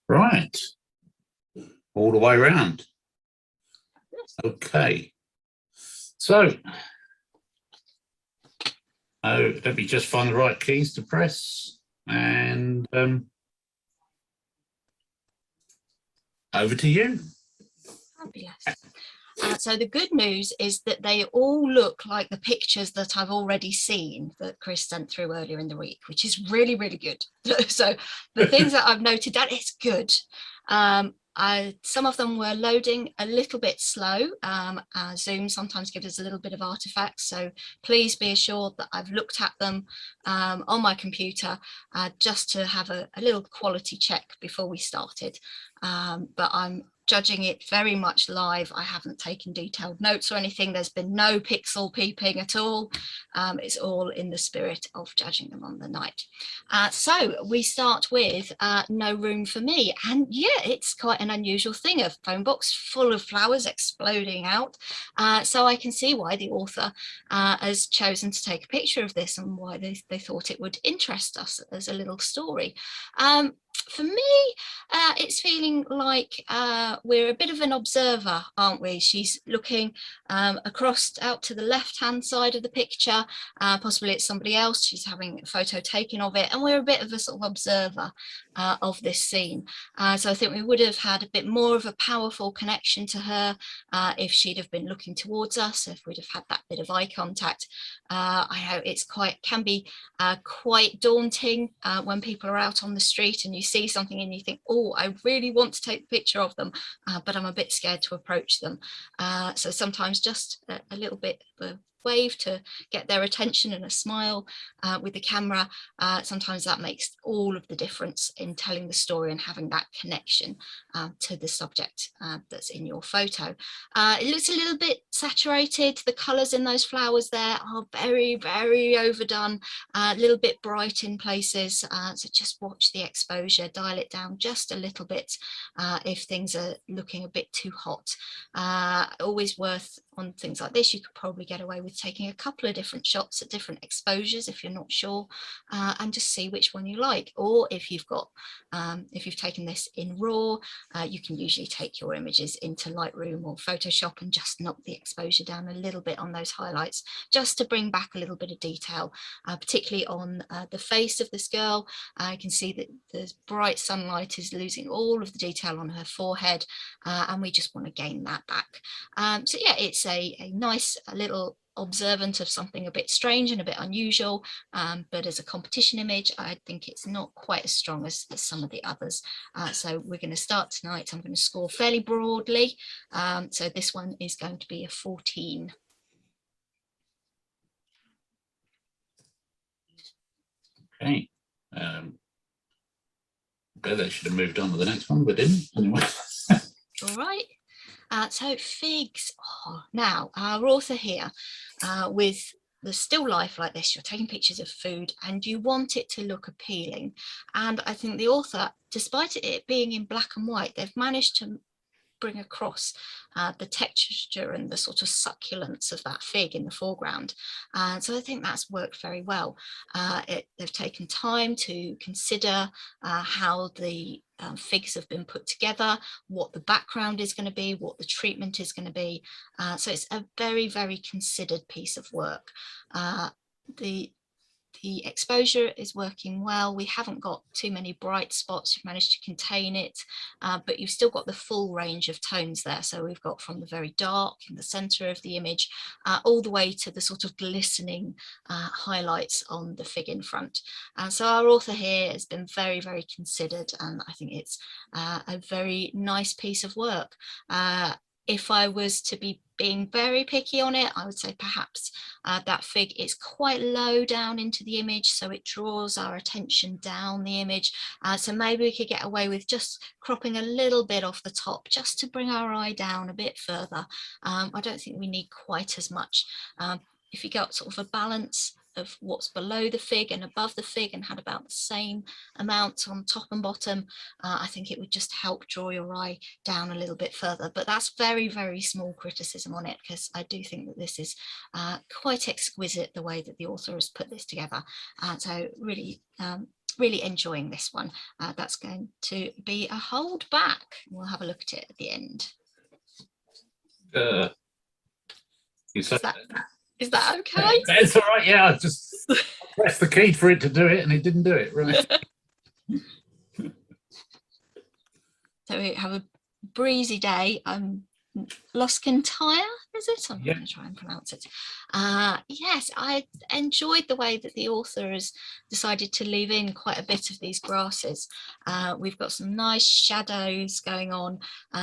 Right, all the way around. Okay, so let me just find the right keys to press, and over to you. Fabulous. So the good news is that they all look like the pictures that I've already seen that Chris sent through earlier in the week, which is really, really good. So the things that I've noted down, it's good. Some of them were loading a little bit slow. Zoom sometimes gives us a little bit of artifacts, so please be assured that I've looked at them on my computer just to have a little quality check before we started. But I'm judging it very much live. I haven't taken detailed notes or anything. There's been no pixel peeping at all. It's all in the spirit of judging them on the night. So we start with No Room for Me. And yeah, it's quite an unusual thing, a phone box full of flowers exploding out. So I can see why the author has chosen to take a picture of this and why they thought it would interest us as a little story. For me, it's feeling like we're a bit of an observer, aren't we? She's looking across out to the left-hand side of the picture. Possibly it's somebody else. She's having a photo taken of it, and we're a bit of a sort of observer of this scene. So I think we would have had a bit more of a powerful connection to her if she'd have been looking towards us, if we'd have had that bit of eye contact. I know it's can be quite daunting when people are out on the street and you see something and you think, oh, I really want to take a picture of them, but I'm a bit scared to approach them. So sometimes just a little bit of a wave to get their attention and a smile with the camera, sometimes that makes all of the difference in telling the story and having that connection to the subject that's in your photo. It looks a little bit saturated. The colours in those flowers there are very, very overdone, a little bit bright in places, so just watch the exposure, dial it down just a little bit if things are looking a bit too hot. Always worth, on things like this, you could probably get away with taking a couple of different shots at different exposures if you're not sure, and just see which one you like. Or if you've got, if you've taken this in RAW, you can usually take your images into Lightroom or Photoshop and just knock the exposure down a little bit on those highlights, just to bring back a little bit of detail, particularly on the face of this girl. I can see that the bright sunlight is losing all of the detail on her forehead, and we just want to gain that back. So yeah, it's a nice little observant of something a bit strange and a bit unusual, but as a competition image, I think it's not quite as strong as some of the others. So we're going to start tonight. I'm going to score fairly broadly. So this one is going to be a 14. Okay. They should have moved on to the next one, but didn't. Anyway. All right. So figs. Oh, now our author here, with the still life like this, you're taking pictures of food and you want it to look appealing. And I think the author, despite it being in black and white, they've managed to bring across the texture and the sort of succulence of that fig in the foreground. So I think that's worked very well. They've taken time to consider how the figs have been put together, what the background is going to be, what the treatment is going to be. So it's a very, very considered piece of work. The exposure is working well. We haven't got too many bright spots. You've managed to contain it, but you've still got the full range of tones there. So we've got from the very dark in the center of the image all the way to the sort of glistening highlights on the fig in front. So our author here has been very, very considered, and I think it's a very nice piece of work. If I was to be being very picky on it, I would say perhaps that fig is quite low down into the image, so it draws our attention down the image. So maybe we could get away with just cropping a little bit off the top, just to bring our eye down a bit further. I don't think we need quite as much. If you got sort of a balance of what's below the fig and above the fig and had about the same amount on top and bottom, I think it would just help draw your eye down a little bit further. But that's very, very small criticism on it, because I do think that this is quite exquisite, the way that the author has put this together. So really really enjoying this one. That's going to be a hold back. We'll have a look at it at the end. Is that okay? That's all right. Yeah, I just pressed the key for it to do it, and it didn't do it. Right. So we have a breezy day. Luscantire, is it? I'm going to try and pronounce it. Yes, I enjoyed the way that the author has decided to leave in quite a bit of these grasses. We've got some nice shadows going on,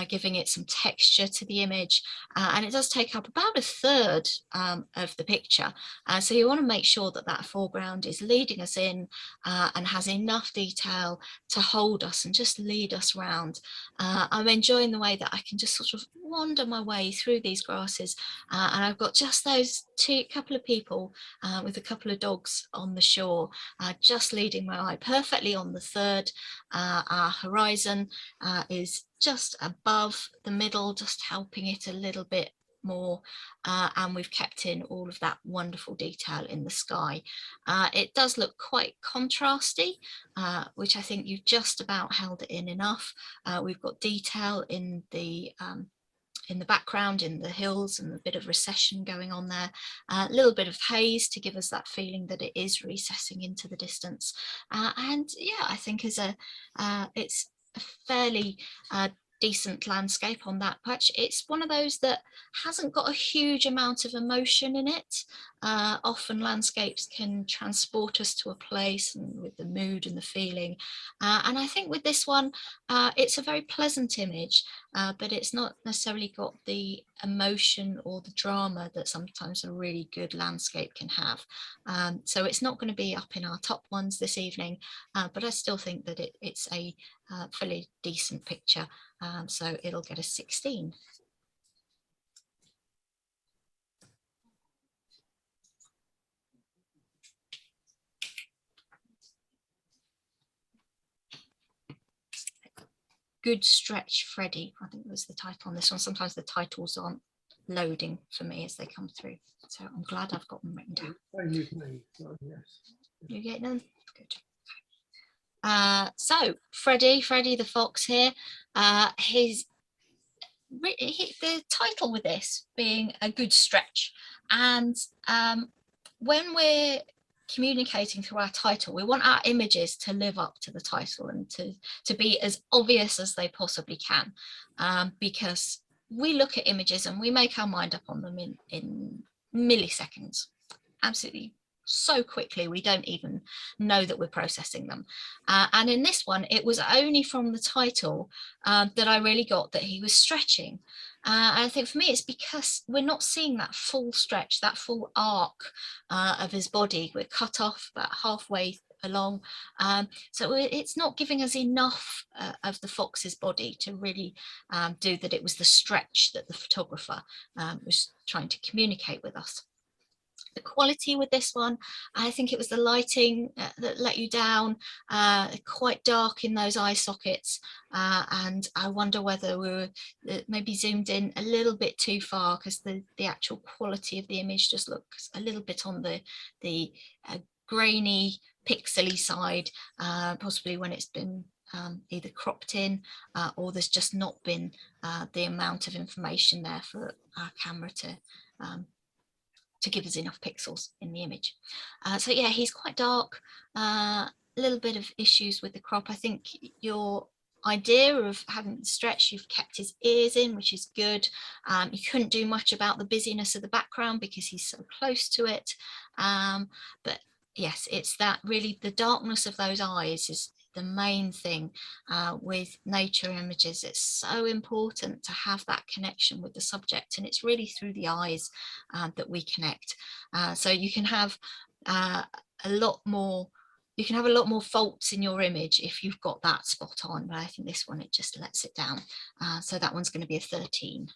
giving it some texture to the image, and it does take up about a third of the picture. So you want to make sure that that foreground is leading us in and has enough detail to hold us and just lead us round. I'm enjoying the way that I can just sort of wander my way through these grasses, and I've got just those couple of people with a couple of dogs on the shore, just leading my eye perfectly on the third. Our horizon is just above the middle, just helping it a little bit more, and we've kept in all of that wonderful detail in the sky. It does look quite contrasty, which I think you've just about held it in enough. We've got detail in the background, in the hills, and a bit of recession going on there, a little bit of haze to give us that feeling that it is recessing into the distance, and yeah, I think it's a fairly decent landscape on that patch. It's one of those that hasn't got a huge amount of emotion in it. Often landscapes can transport us to a place and with the mood and the feeling, and I think with this one it's a very pleasant image, but it's not necessarily got the emotion or the drama that sometimes a really good landscape can have. So it's not going to be up in our top ones this evening, but I still think that it's a fairly decent picture, so it'll get a 16. Good Stretch Freddy, I think was the title on this one. Sometimes the titles aren't loading for me as they come through, so I'm glad I've got them written down. You get them? Good. So Freddy the Fox here, the title with this being a good stretch, and when we're communicating through our title, we want our images to live up to the title and to be as obvious as they possibly can, because we look at images and we make our mind up on them in milliseconds, absolutely so quickly we don't even know that we're processing them. And in this one, it was only from the title that I really got that he was stretching. And I think for me, it's because we're not seeing that full stretch, that full arc of his body. We're cut off about halfway along, so it's not giving us enough of the fox's body to really do that. It was the stretch that the photographer was trying to communicate with us. The quality with this one, I think it was the lighting that let you down, quite dark in those eye sockets, and I wonder whether we were maybe zoomed in a little bit too far, because the actual quality of the image just looks a little bit on the grainy, pixely side, possibly when it's been either cropped in or there's just not been the amount of information there for our camera to give us enough pixels in the image. So yeah, he's quite dark, a little bit of issues with the crop. I think your idea of having the stretch, you've kept his ears in, which is good. You couldn't do much about the busyness of the background because he's so close to it. But yes, it's that really the darkness of those eyes is the main thing with nature images. It's so important to have that connection with the subject, and it's really through the eyes that we connect. So you can have a lot more faults in your image if you've got that spot on, but I think this one, it just lets it down. So that one's going to be a 13.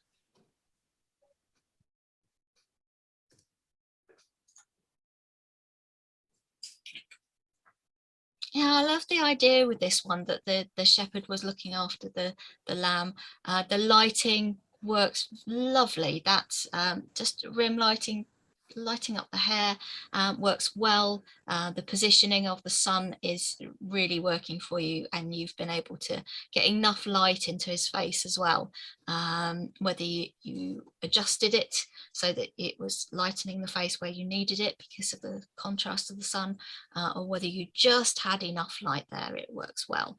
Yeah, I love the idea with this one that the shepherd was looking after the lamb. The lighting works lovely. That's just rim lighting lighting up the hair works well. The positioning of the sun is really working for you, and you've been able to get enough light into his face as well. Whether you adjusted it so that it was lightening the face where you needed it because of the contrast of the sun, or whether you just had enough light there, it works well.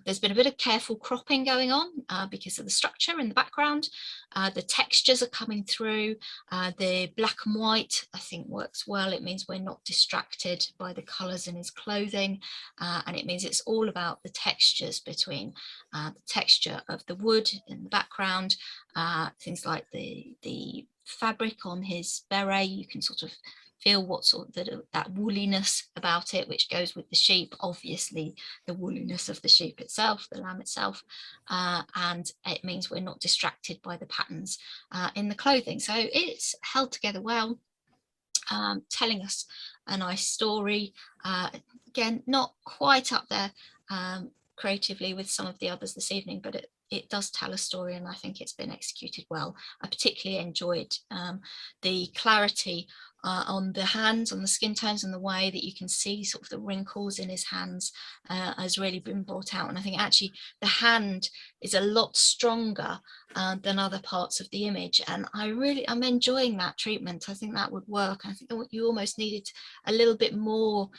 There's been a bit of careful cropping going on because of the structure in the background. The textures are coming through. The black and white, I think, works well. It means we're not distracted by the colours in his clothing, and it means it's all about the textures between the texture of the wood in the background, things like the fabric on his beret. You can sort of feel what sort of that woolliness about it, which goes with the sheep, obviously the woolliness of the sheep itself, the lamb itself, and it means we're not distracted by the patterns in the clothing. So it's held together well, telling us a nice story. Again, not quite up there creatively with some of the others this evening, but it does tell a story, and I think it's been executed well. I particularly enjoyed the clarity on the hands, on the skin tones, and the way that you can see sort of the wrinkles in his hands has really been brought out. And I think actually the hand is a lot stronger than other parts of the image, and I'm enjoying that treatment. I think that would work. I think you almost needed a little bit more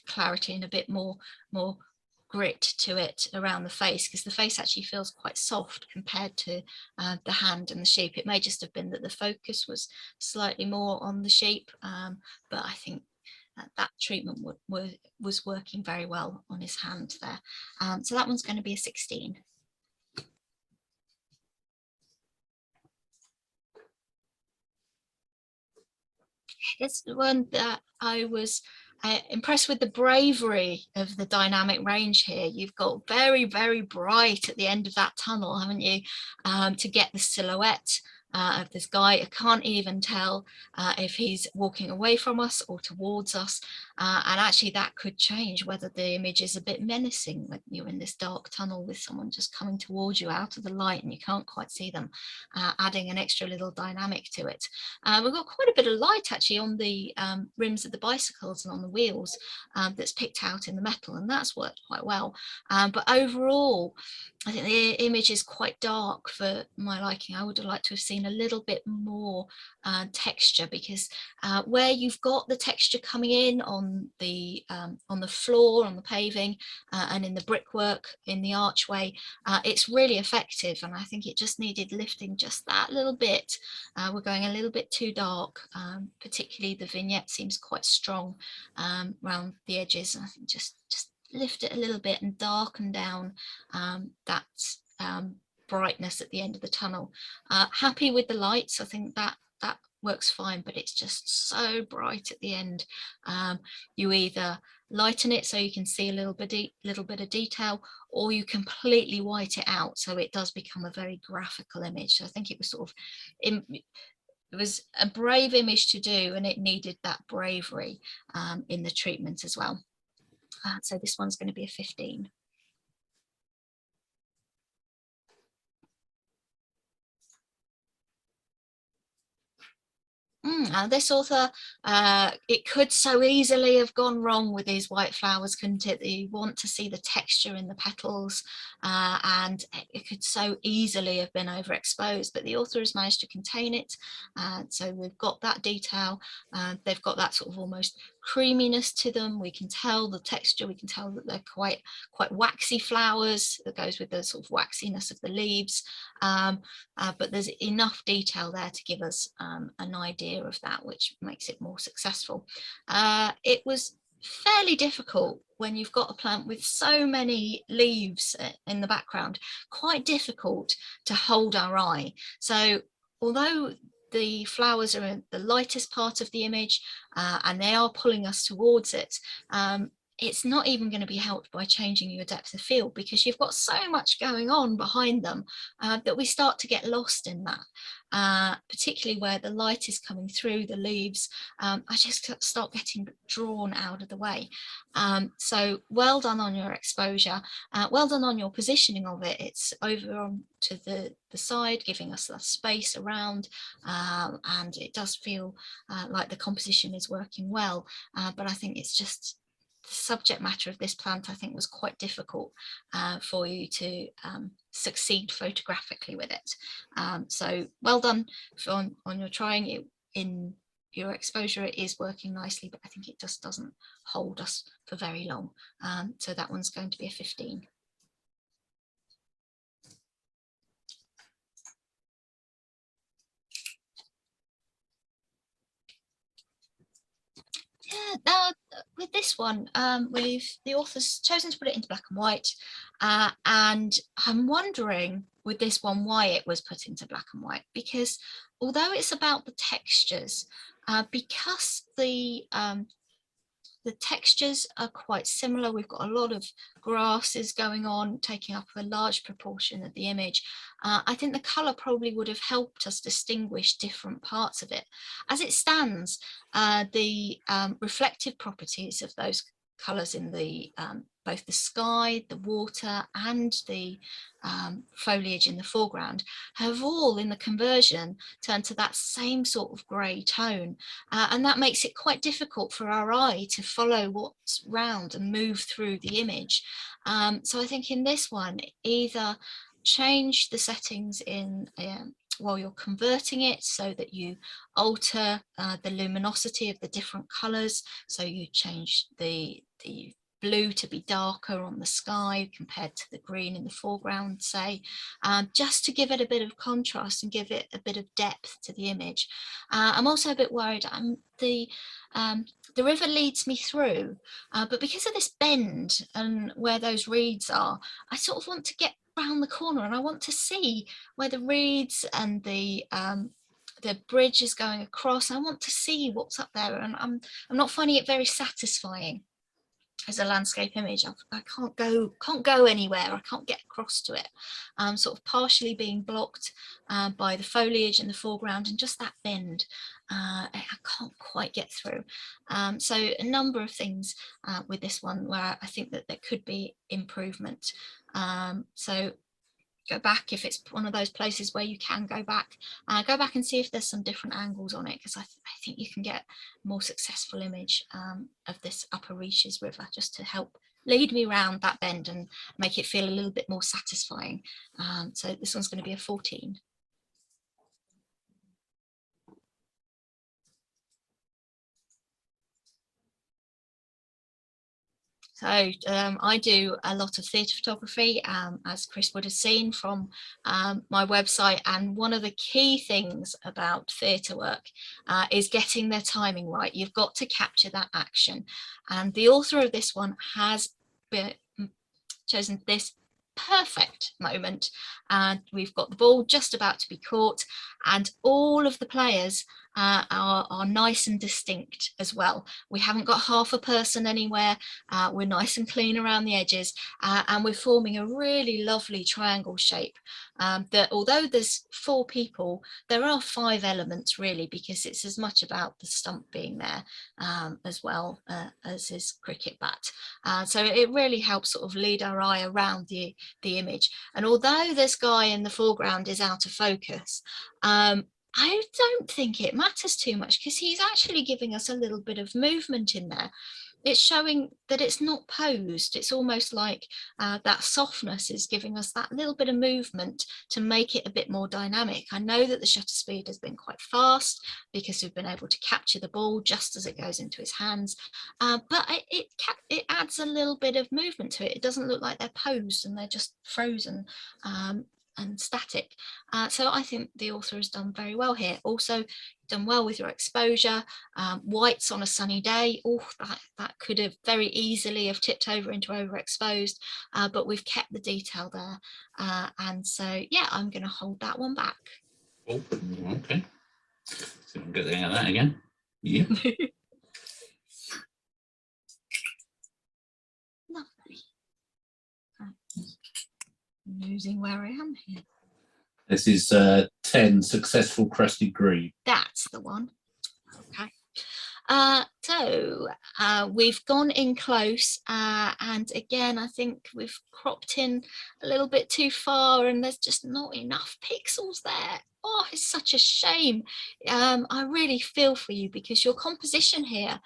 clarity and a bit more grit to it around the face, because the face actually feels quite soft compared to the hand and the sheep. It may just have been that the focus was slightly more on the sheep, but I think that treatment was working very well on his hand there. So that one's going to be a 16. It's one that I was impressed with the bravery of the dynamic range here. You've got very, very bright at the end of that tunnel, haven't you, to get the silhouette of this guy. I can't even tell if he's walking away from us or towards us, and actually that could change whether the image is a bit menacing when you're in this dark tunnel with someone just coming towards you out of the light and you can't quite see them, adding an extra little dynamic to it. We've got quite a bit of light actually on the rims of the bicycles and on the wheels that's picked out in the metal, and that's worked quite well. But overall, I think the image is quite dark for my liking. I would have liked to have seen a little bit more texture, because where you've got the texture coming in on the floor, on the paving, and in the brickwork in the archway, it's really effective, and I think it just needed lifting just that little bit. We're going a little bit too dark, particularly the vignette seems quite strong around the edges. I think just lift it a little bit and darken down that brightness at the end of the tunnel. Happy with the lights. I think that works fine, but it's just so bright at the end. You either lighten it so you can see a little bit of detail, or you completely white it out so it does become a very graphical image. So I think it was sort of it was a brave image to do, and it needed that bravery in the treatment as well. So this one's going to be a 15. This author, it could so easily have gone wrong with these white flowers, couldn't it? You want to see the texture in the petals, and it could so easily have been overexposed, but the author has managed to contain it. So we've got that detail, they've got that sort of almost creaminess to them. We can tell the texture, we can tell that they're quite waxy flowers that goes with the sort of waxiness of the leaves, but there's enough detail there to give us an idea of that, which makes it more successful. It was fairly difficult when you've got a plant with so many leaves in the background, quite difficult to hold our eye. So although the flowers are in the lightest part of the image and they are pulling us towards it, it's not even going to be helped by changing your depth of field, because you've got so much going on behind them that we start to get lost in that, particularly where the light is coming through the leaves. I just start getting drawn out of the way. So well done on your exposure, well done on your positioning of it. It's over on to the side, giving us the space around, and it does feel like the composition is working well, but I think it's just the subject matter of this plant, I think, was quite difficult for you to succeed photographically with it. So well done on your trying it. In your exposure, it is working nicely, but I think it just doesn't hold us for very long. So that one's going to be a 15. Yeah, now with this one, the author's chosen to put it into black and white, and I'm wondering with this one why it was put into black and white, because although it's about the textures, because the textures are quite similar. We've got a lot of grasses going on, taking up a large proportion of the image. I think the colour probably would have helped us distinguish different parts of it. As it stands, the reflective properties of those colours in the both the sky, the water and the foliage in the foreground have all in the conversion turned to that same sort of grey tone, and that makes it quite difficult for our eye to follow what's round and move through the image. So I think in this one, either change the settings in while you're converting it so that you alter the luminosity of the different colours, so you change the blue to be darker on the sky compared to the green in the foreground, say, just to give it a bit of contrast and give it a bit of depth to the image. I'm also a bit worried. The river leads me through, but because of this bend and where those reeds are, I sort of want to get round the corner and I want to see where the reeds and the bridge is going across. I want to see what's up there, and I'm not finding it very satisfying as a landscape image. I can't go anywhere. I can't get across to it. Sort of partially being blocked by the foliage in the foreground, and just that bend I can't quite get through. So a number of things with this one where I think that there could be improvement. So go back if it's one of those places where you can go back and see if there's some different angles on it, because I think you can get a more successful image of this Upper Reaches River, just to help lead me around that bend and make it feel a little bit more satisfying. So this one's going to be a 14. So I do a lot of theatre photography, as Chris would have seen from my website, and one of the key things about theatre work is getting their timing right. You've got to capture that action, and the author of this one has chosen this perfect moment, and we've got the ball just about to be caught, and all of the players are nice and distinct as well. We haven't got half a person anywhere. We're nice and clean around the edges, and we're forming a really lovely triangle shape that, although there's 4 people, there are 5 elements really, because it's as much about the stump being there as well as his cricket bat. So it really helps sort of lead our eye around the image. And although this guy in the foreground is out of focus, I don't think it matters too much, because he's actually giving us a little bit of movement in there. It's showing that it's not posed. It's almost like that softness is giving us that little bit of movement to make it a bit more dynamic. I know that the shutter speed has been quite fast because we've been able to capture the ball just as it goes into his hands, but it adds a little bit of movement to it. It doesn't look like they're posed and they're just frozen and static. So I think the author has done very well here. Also done well with your exposure. Whites on a sunny day, oh, that could have very easily have tipped over into overexposed, but we've kept the detail there. And so, yeah, I'm going to hold that one back. Oh, okay. So we can get the hang of that again. Yeah. losing where I am here. This is 10 successful crested green. That's the one. Okay. So we've gone in close, and again I think we've cropped in a little bit too far and there's just not enough pixels there. Oh, it's such a shame. I really feel for you because your composition here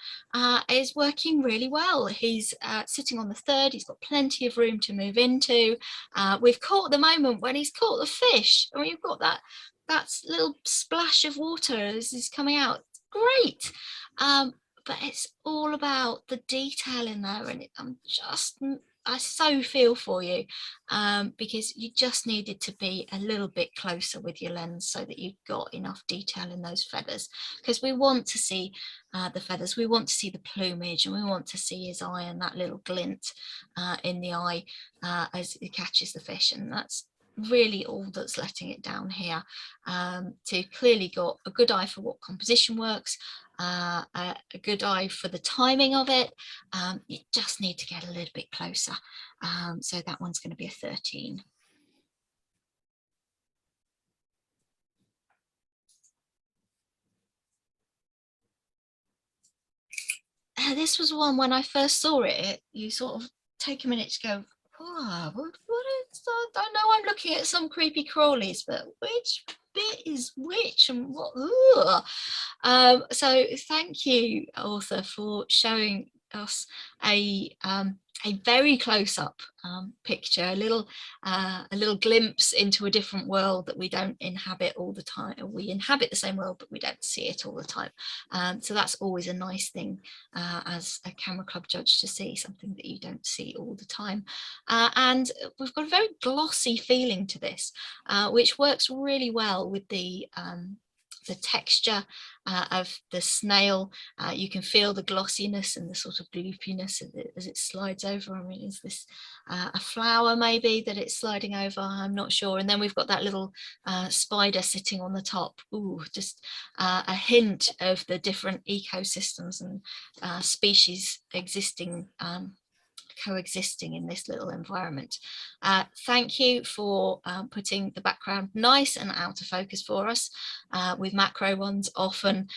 is working really well. He's sitting on the third, he's got plenty of room to move into. We've caught the moment when he's caught the fish, and we've got that little splash of water as he's coming out. Great. But it's all about the detail in there, and I so feel for you, because you just needed to be a little bit closer with your lens so that you've got enough detail in those feathers, because we want to see the feathers, we want to see the plumage, and we want to see his eye and that little glint in the eye as he catches the fish. And that's really all that's letting it down here. So you've clearly got a good eye for what composition works, a good eye for the timing of it. You just need to get a little bit closer. So that one's going to be a 13. This was one, when I first saw it, you sort of take a minute to go, oh, what is that? I know I'm looking at some creepy crawlies, but which bit is which and what? So thank you, author, for showing us a very close-up picture, a little glimpse into a different world that we don't inhabit all the time. We inhabit the same world, but we don't see it all the time. So that's always a nice thing as a camera club judge, to see something that you don't see all the time. And we've got a very glossy feeling to this, which works really well with the texture of the snail. You can feel the glossiness and the sort of gloopiness as it slides over. I mean, is this a flower maybe that it's sliding over? I'm not sure. And then we've got that little spider sitting on the top. Ooh, just a hint of the different ecosystems and species existing, coexisting in this little environment. Thank you for putting the background nice and out of focus for us. With macro ones, often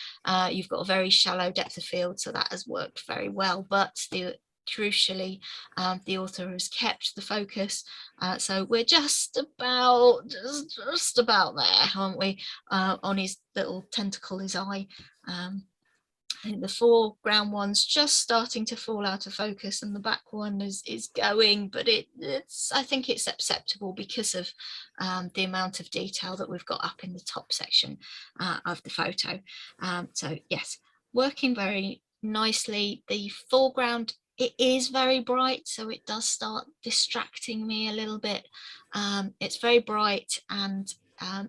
you've got a very shallow depth of field, so that has worked very well, but crucially the author has kept the focus, so we're just about there, aren't we, on his little tentacle, his eye. I think the foreground one's just starting to fall out of focus, and the back one is going, but I think it's acceptable because of the amount of detail that we've got up in the top section of the photo. So yes, working very nicely. The foreground, it is very bright, so it does start distracting me a little bit. It's very bright, and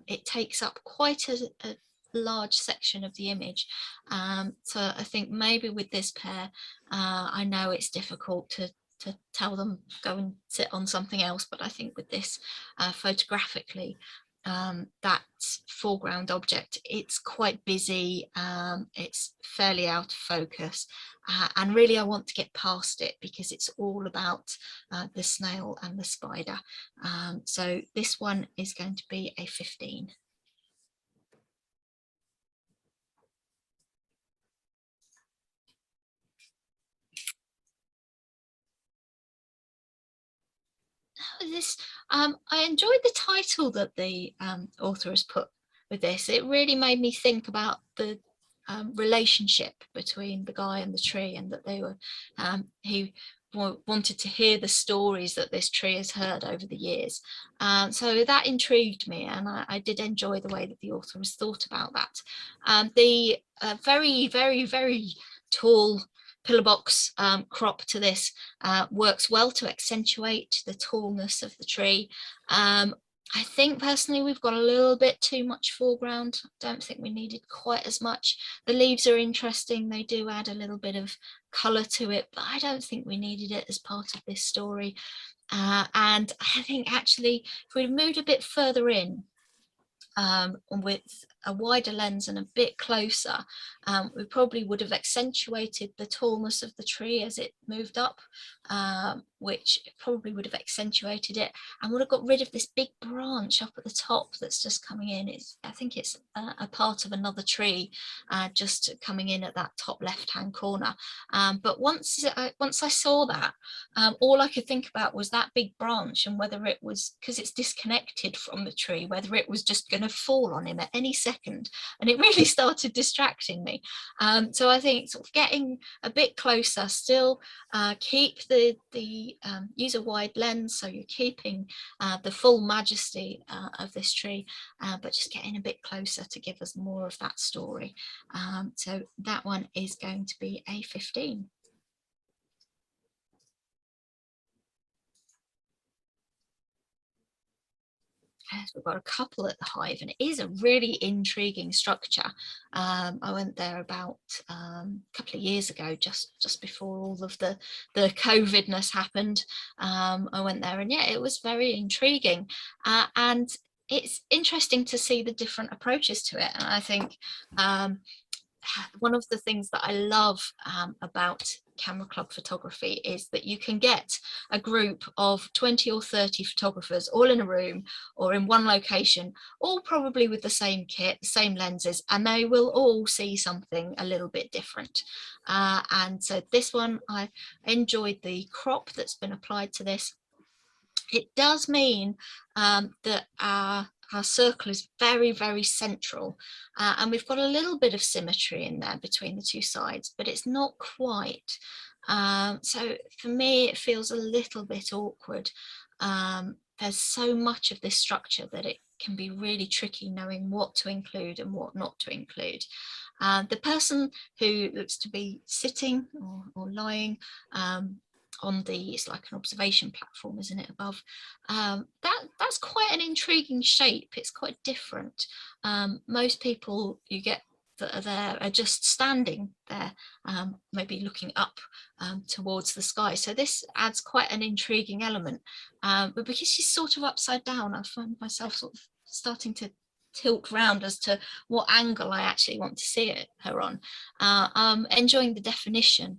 it takes up quite a large section of the image. So I think maybe with this pair, I know it's difficult to tell them go and sit on something else, but I think with this photographically, that foreground object, it's quite busy, it's fairly out of focus, and really I want to get past it because it's all about the snail and the spider. So this one is going to be a 15. This I enjoyed the title that the author has put with this. It really made me think about the relationship between the guy and the tree, and that they were he wanted to hear the stories that this tree has heard over the years. So that intrigued me, and I did enjoy the way that the author has thought about that. The very, very, very tall pillar box crop to this works well to accentuate the tallness of the tree. I think personally we've got a little bit too much foreground. I don't think we needed quite as much. The leaves are interesting, they do add a little bit of colour to it, but I don't think we needed it as part of this story. And I think actually if we'd moved a bit further in with a wider lens and a bit closer, we probably would have accentuated the tallness of the tree as it moved up, which probably would have accentuated it, and would have got rid of this big branch up at the top that's just coming in. I think it's a part of another tree just coming in at that top left-hand corner. But once I saw that, all I could think about was that big branch, and whether it was, because it's disconnected from the tree, whether it was just going to fall on him at any second, and it really started distracting me. So I think sort of getting a bit closer, still keep the use a wide lens, so you're keeping the full majesty of this tree, but just getting a bit closer to give us more of that story. So that one is going to be a 15. We've got a couple at the Hive, and it is a really intriguing structure. I went there about a couple of years ago, just before all of the COVID-ness happened. I went there, and yeah, it was very intriguing, and it's interesting to see the different approaches to it. And I think one of the things that I love about camera club photography is that you can get a group of 20 or 30 photographers all in a room or in one location, all probably with the same kit, the same lenses, and they will all see something a little bit different. And so this one, I enjoyed the crop that's been applied to this. It does mean that our circle is very, very central, and we've got a little bit of symmetry in there between the two sides, but it's not quite. So for me, it feels a little bit awkward. There's so much of this structure that it can be really tricky knowing what to include and what not to include. The person who looks to be sitting or lying on the, it's like an observation platform, isn't it, above, that's quite an intriguing shape. It's quite different. Most people you get that are there are just standing there, maybe looking up towards the sky, so this adds quite an intriguing element, but because she's sort of upside down, I find myself sort of starting to tilt round as to what angle I actually want to see her on. I'm enjoying the definition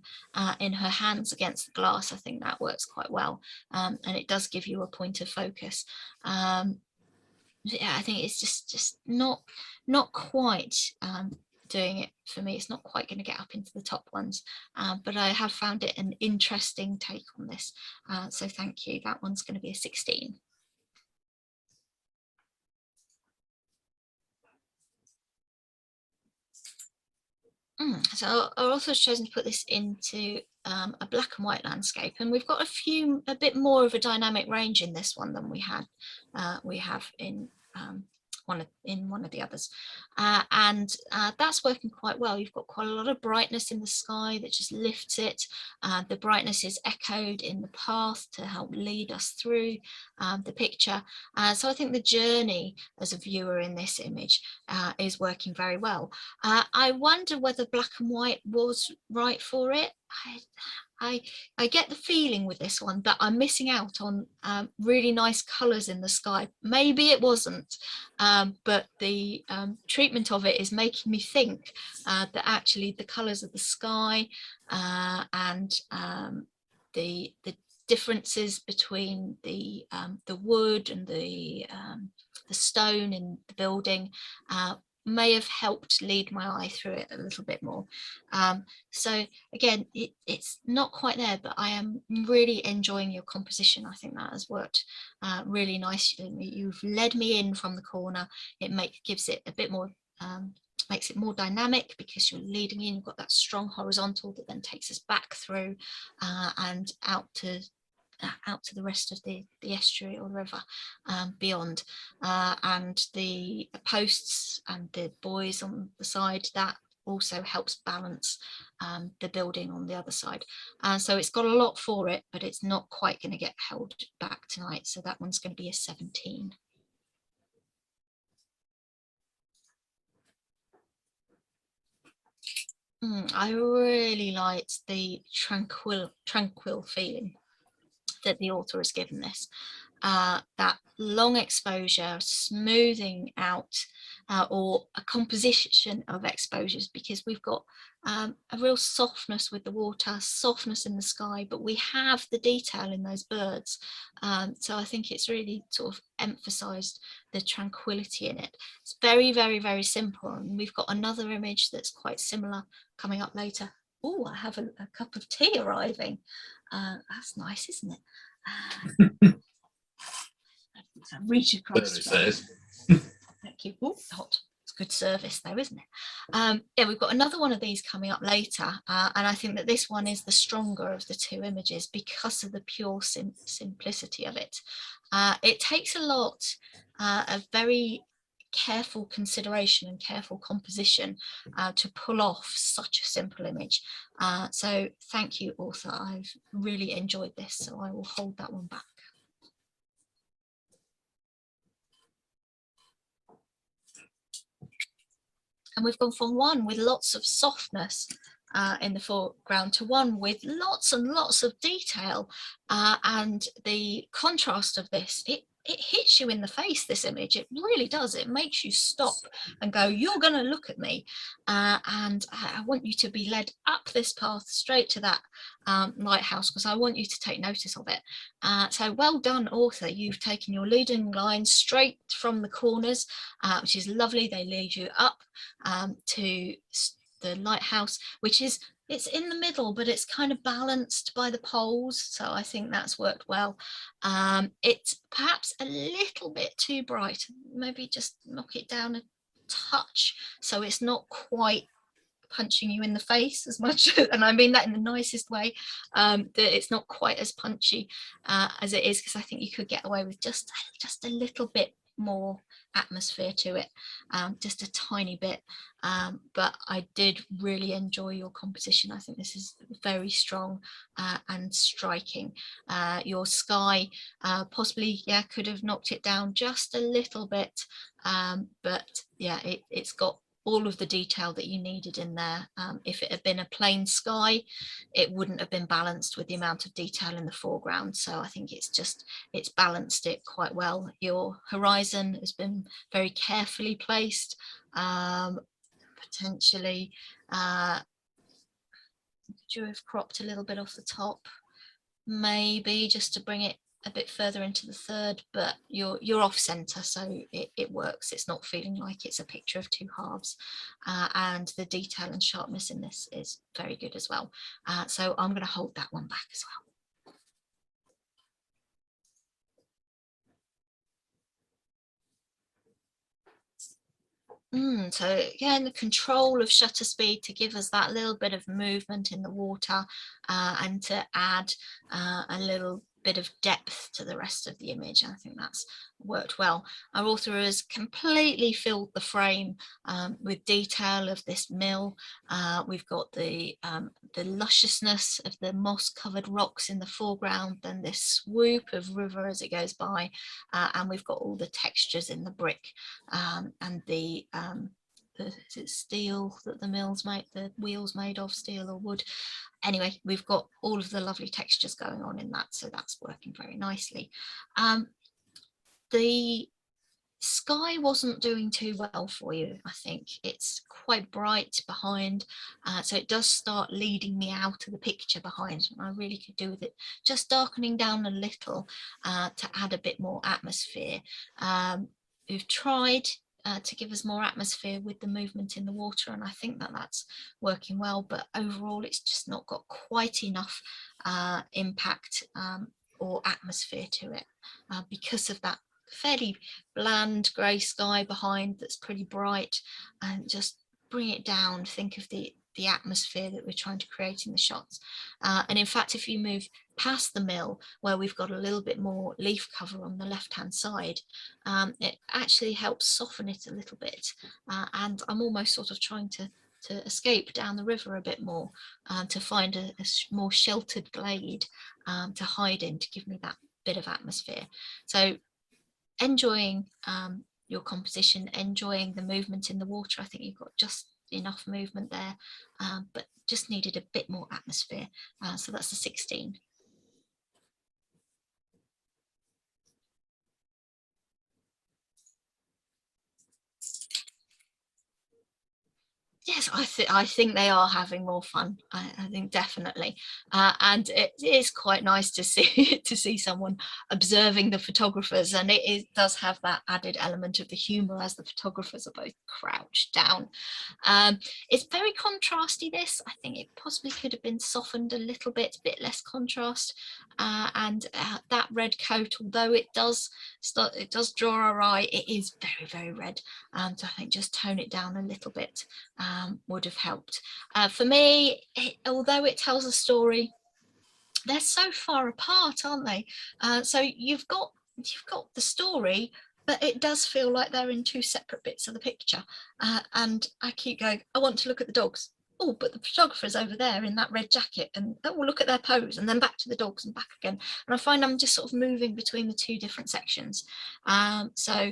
in her hands against the glass. I think that works quite well, and it does give you a point of focus. Yeah, I think it's just not quite doing it for me. It's not quite going to get up into the top ones, but I have found it an interesting take on this, so thank you. That one's going to be a 16. So I've also chosen to put this into a black and white landscape, and we've got a bit more of a dynamic range in this one than we have in one of the others, and that's working quite well. You've got quite a lot of brightness in the sky that just lifts it. The brightness is echoed in the path to help lead us through the picture. So I think the journey as a viewer in this image is working very well. I wonder whether black and white was right for it. I get the feeling with this one that I'm missing out on really nice colours in the sky. Maybe it wasn't, but the treatment of it is making me think that actually the colours of the sky and the differences between the wood and the stone in the building may have helped lead my eye through it a little bit more. So again, it's not quite there, but I am really enjoying your composition. I think that has worked really nicely. You've led me in from the corner. It gives it a bit more, makes it more dynamic because you're leading in. You've got that strong horizontal that then takes us back through and out to the rest of the estuary or the river beyond, and the posts and the buoys on the side, that also helps balance the building on the other side. So it's got a lot for it, but it's not quite going to get held back tonight, so that one's going to be a 17. I really liked the tranquil feeling that the author has given this. That long exposure, smoothing out, or a composition of exposures, because we've got a real softness with the water, softness in the sky, but we have the detail in those birds. So I think it's really sort of emphasized the tranquility in it. It's very, very, very simple. And we've got another image that's quite similar coming up later. Oh, I have a cup of tea arriving. That's nice, isn't it? So reach across. Thank you. Oh, hot. It's good service though, isn't it? Yeah, we've got another one of these coming up later, and I think that this one is the stronger of the two images because of the pure simplicity of it. It takes a lot of very careful consideration and careful composition to pull off such a simple image. So thank you, author. I've really enjoyed this, so I will hold that one back. And we've gone from one with lots of softness in the foreground to one with lots and lots of detail, and the contrast of this, it hits you in the face, this image. It really does. It makes you stop and go, you're going to look at me, and I want you to be led up this path straight to that lighthouse, because I want you to take notice of it. So well done, author. You've taken your leading line straight from the corners, which is lovely. They lead you up to the lighthouse, which is, it's in the middle, but it's kind of balanced by the poles, so I think that's worked well. It's perhaps a little bit too bright, maybe just knock it down a touch so it's not quite punching you in the face as much, and I mean that in the nicest way, that it's not quite as punchy as it is, because I think you could get away with just a little bit more atmosphere to it, just a tiny bit, but I did really enjoy your composition. I think this is very strong and striking. Your sky possibly, yeah, could have knocked it down just a little bit, but yeah, it's got all of the detail that you needed in there. If it had been a plain sky, it wouldn't have been balanced with the amount of detail in the foreground. So I think it's balanced it quite well. Your horizon has been very carefully placed. Potentially, could you have cropped a little bit off the top? Maybe just to bring it a bit further into the third, but you're off center, so it works. It's not feeling like it's a picture of two halves, and the detail and sharpness in this is very good as well. So I'm going to hold that one back as well. So again, the control of shutter speed to give us that little bit of movement in the water, and to add a little bit of depth to the rest of the image. I think that's worked well. Our author has completely filled the frame with detail of this mill. We've got the lusciousness of the moss-covered rocks in the foreground, then this swoop of river as it goes by, and we've got all the textures in the brick, and the is it steel that the mill's made, the wheels made of, steel or wood? Anyway, we've got all of the lovely textures going on in that, so that's working very nicely. The sky wasn't doing too well for you. I think it's quite bright behind, so it does start leading me out of the picture behind. I really could do with it just darkening down a little to add a bit more atmosphere. We've tried to give us more atmosphere with the movement in the water, and I think that that's working well, but overall it's just not got quite enough impact or atmosphere to it because of that fairly bland grey sky behind that's pretty bright. And just bring it down, think of the atmosphere that we're trying to create in the shots. And in fact, if you move past the mill, where we've got a little bit more leaf cover on the left hand side, it actually helps soften it a little bit, and I'm almost sort of trying to escape down the river a bit more, to find a more sheltered glade to hide in, to give me that bit of atmosphere. So enjoying your composition, enjoying the movement in the water. I think you've got just enough movement there, but just needed a bit more atmosphere. So that's a 16. Yes, I think they are having more fun. I think definitely, and it is quite nice to see to see someone observing the photographers, and does have that added element of the humour as the photographers are both crouched down. It's very contrasty. This, I think it possibly could have been softened a little bit less contrast, and that red coat, although it does draw our eye, it is very, very red. So I think just tone it down a little bit would have helped. For me, although it tells a story, they're so far apart, aren't they? So you've got the story, but it does feel like they're in two separate bits of the picture. And I keep going, I want to look at the dogs. Oh, but the photographer's over there in that red jacket, and oh, look at their pose, and then back to the dogs and back again. And I find I'm just sort of moving between the two different sections. So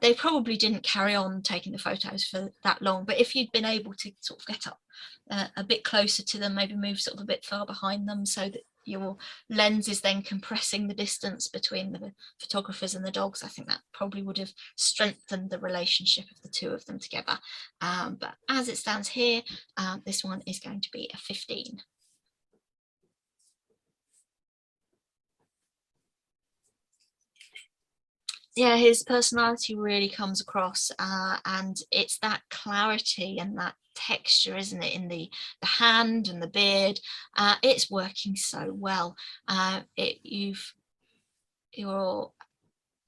they probably didn't carry on taking the photos for that long, but if you'd been able to sort of get up a bit closer to them, maybe move sort of a bit far behind them, so that your lens is then compressing the distance between the photographers and the dogs, I think that probably would have strengthened the relationship of the two of them together. But as it stands here, this one is going to be a 15. Yeah, his personality really comes across, and it's that clarity and that texture, isn't it, in the hand and the beard. It's working so well. Your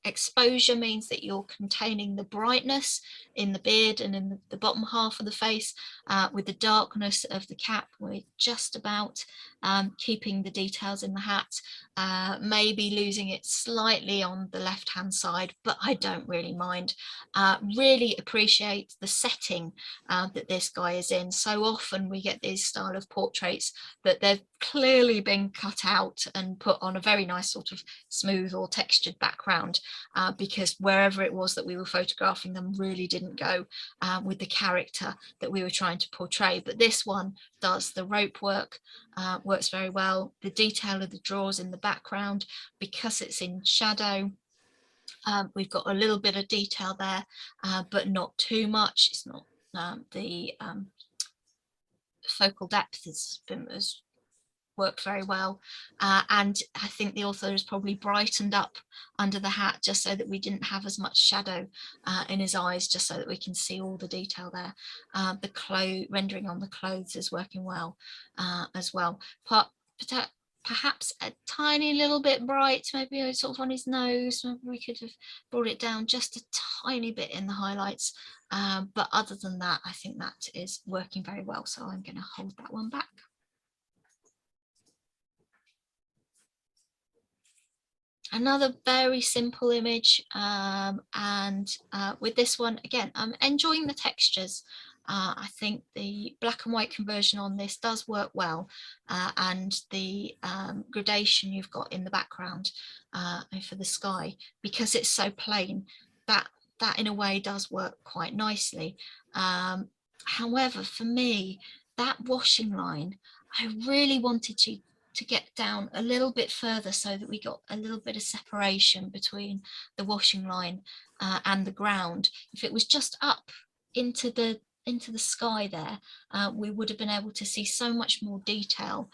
exposure means that you're containing the brightness in the beard and in the bottom half of the face, with the darkness of the cap. We're just about keeping the details in the hat, maybe losing it slightly on the left hand side, but I don't really mind. Really appreciate the setting that this guy is in. So often we get these style of portraits that they've clearly been cut out and put on a very nice sort of smooth or textured background, because wherever it was that we were photographing them really didn't go with the character that we were trying to portray. But this one does. The rope work works very well. The detail of the drawers in the background, because it's in shadow, we've got a little bit of detail there, but not too much. It's not the focal depth has worked very well, and I think the author has probably brightened up under the hat just so that we didn't have as much shadow in his eyes, just so that we can see all the detail there. The rendering on the clothes is working well as well. Perhaps a tiny little bit bright, maybe sort of on his nose. Maybe we could have brought it down just a tiny bit in the highlights, but other than that, I think that is working very well, so I'm going to hold that one back. Another very simple image, and with this one, again, I'm enjoying the textures. I think the black and white conversion on this does work well, and the gradation you've got in the background for the sky, because it's so plain, that in a way does work quite nicely. However, for me, that washing line, I really wanted to get down a little bit further so that we got a little bit of separation between the washing line and the ground. If it was just up into the sky there, we would have been able to see so much more detail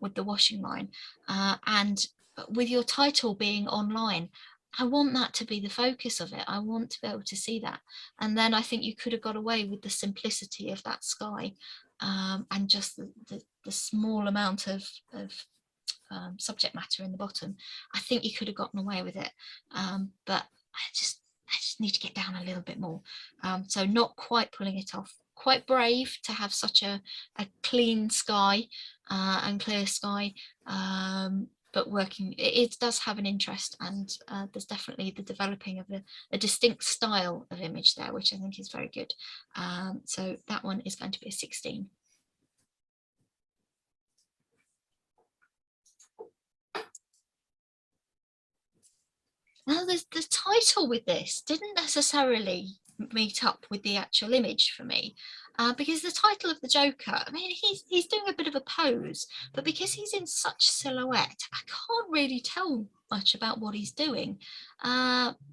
with the washing line. And with your title being online, I want that to be the focus of it. I want to be able to see that. And then I think you could have got away with the simplicity of that sky, and just the small amount of subject matter in the bottom. I think you could have gotten away with it, but I just need to get down a little bit more. So not quite pulling it off. Quite brave to have such a clean sky and clear sky, but working, it does have an interest, and there's definitely the developing of a distinct style of image there, which I think is very good. So that one is going to be a 16. Now, the title with this didn't necessarily meet up with the actual image for me. because the title of the Joker, I mean, he's doing a bit of a pose, but because he's in such silhouette, I can't really tell much about what he's doing.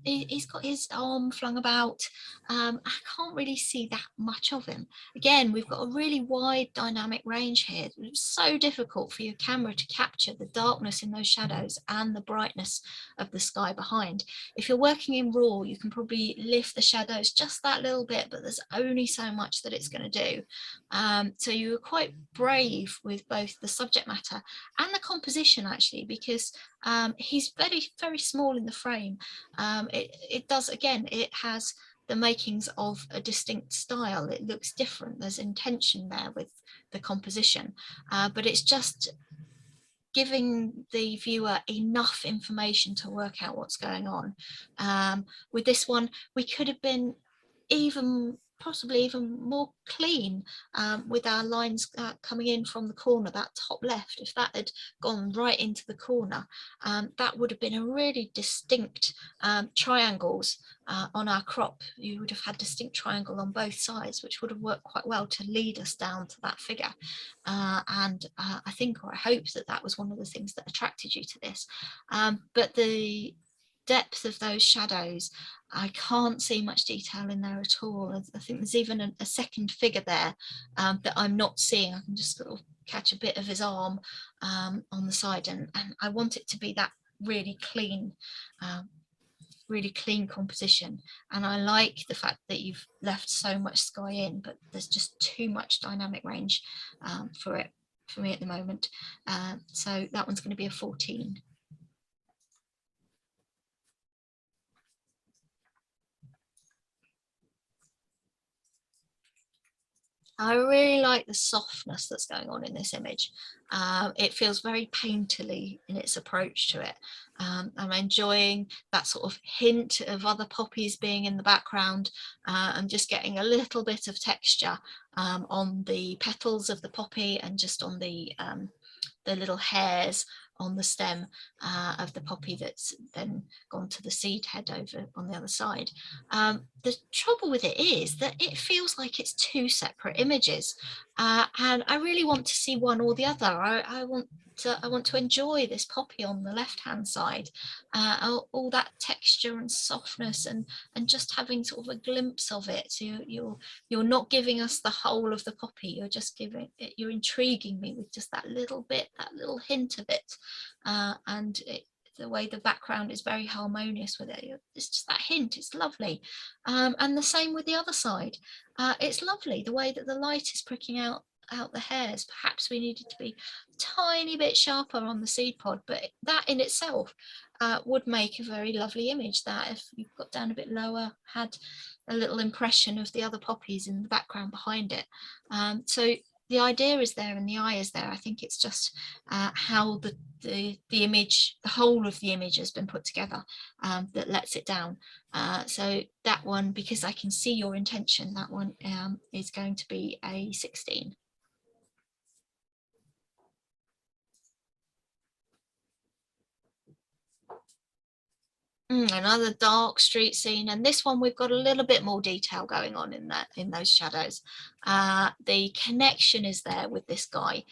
He's got his arm flung about. I can't really see that much of him. Again, we've got a really wide dynamic range here. It's so difficult for your camera to capture the darkness in those shadows and the brightness of the sky behind. If you're working in RAW, you can probably lift the shadows just that little bit, but there's only so much that it's going to do. So you were quite brave with both the subject matter and the composition, actually, because he's very, very small in the frame. It does, again, it has the makings of a distinct style. It looks different. There's intention there with the composition, but it's just giving the viewer enough information to work out what's going on. With this one, we could have been possibly even more clean with our lines coming in from the corner, that top left. If that had gone right into the corner, that would have been a really distinct triangles on our crop. You would have had distinct triangle on both sides, which would have worked quite well to lead us down to that figure. And I think, or I hope, that that was one of the things that attracted you to this. But the depth of those shadows, I can't see much detail in there at all. I think there's even a second figure there that I'm not seeing. I can just sort of catch a bit of his arm on the side, and I want it to be that really clean composition. And I like the fact that you've left so much sky in, but there's just too much dynamic range for me at the moment. So that one's going to be a 14. I really like the softness that's going on in this image. It feels very painterly in its approach to it. I'm enjoying that sort of hint of other poppies being in the background and just getting a little bit of texture on the petals of the poppy and just on the little hairs on the stem of the poppy that's then gone to the seed head over on the other side. The trouble with it is that it feels like it's two separate images, and I really want to see one or the other. I want to enjoy this poppy on the left hand side, all that texture and softness, and just having sort of a glimpse of it. So you're not giving us the whole of the poppy, you're just you're intriguing me with just that little bit, that little hint of it. And the way the background is very harmonious with it, it's just that hint, it's lovely. And the same with the other side. It's lovely the way that the light is pricking out the hairs. Perhaps we needed to be a tiny bit sharper on the seed pod, but that in itself would make a very lovely image, that if you got down a bit lower, had a little impression of the other poppies in the background behind it. So the idea is there and the eye is there. I think it's just how the image, the whole of the image has been put together that lets it down. So that one, because I can see your intention, that one is going to be a 16. Another dark street scene, and this one we've got a little bit more detail going on in those shadows. The connection is there with this guy.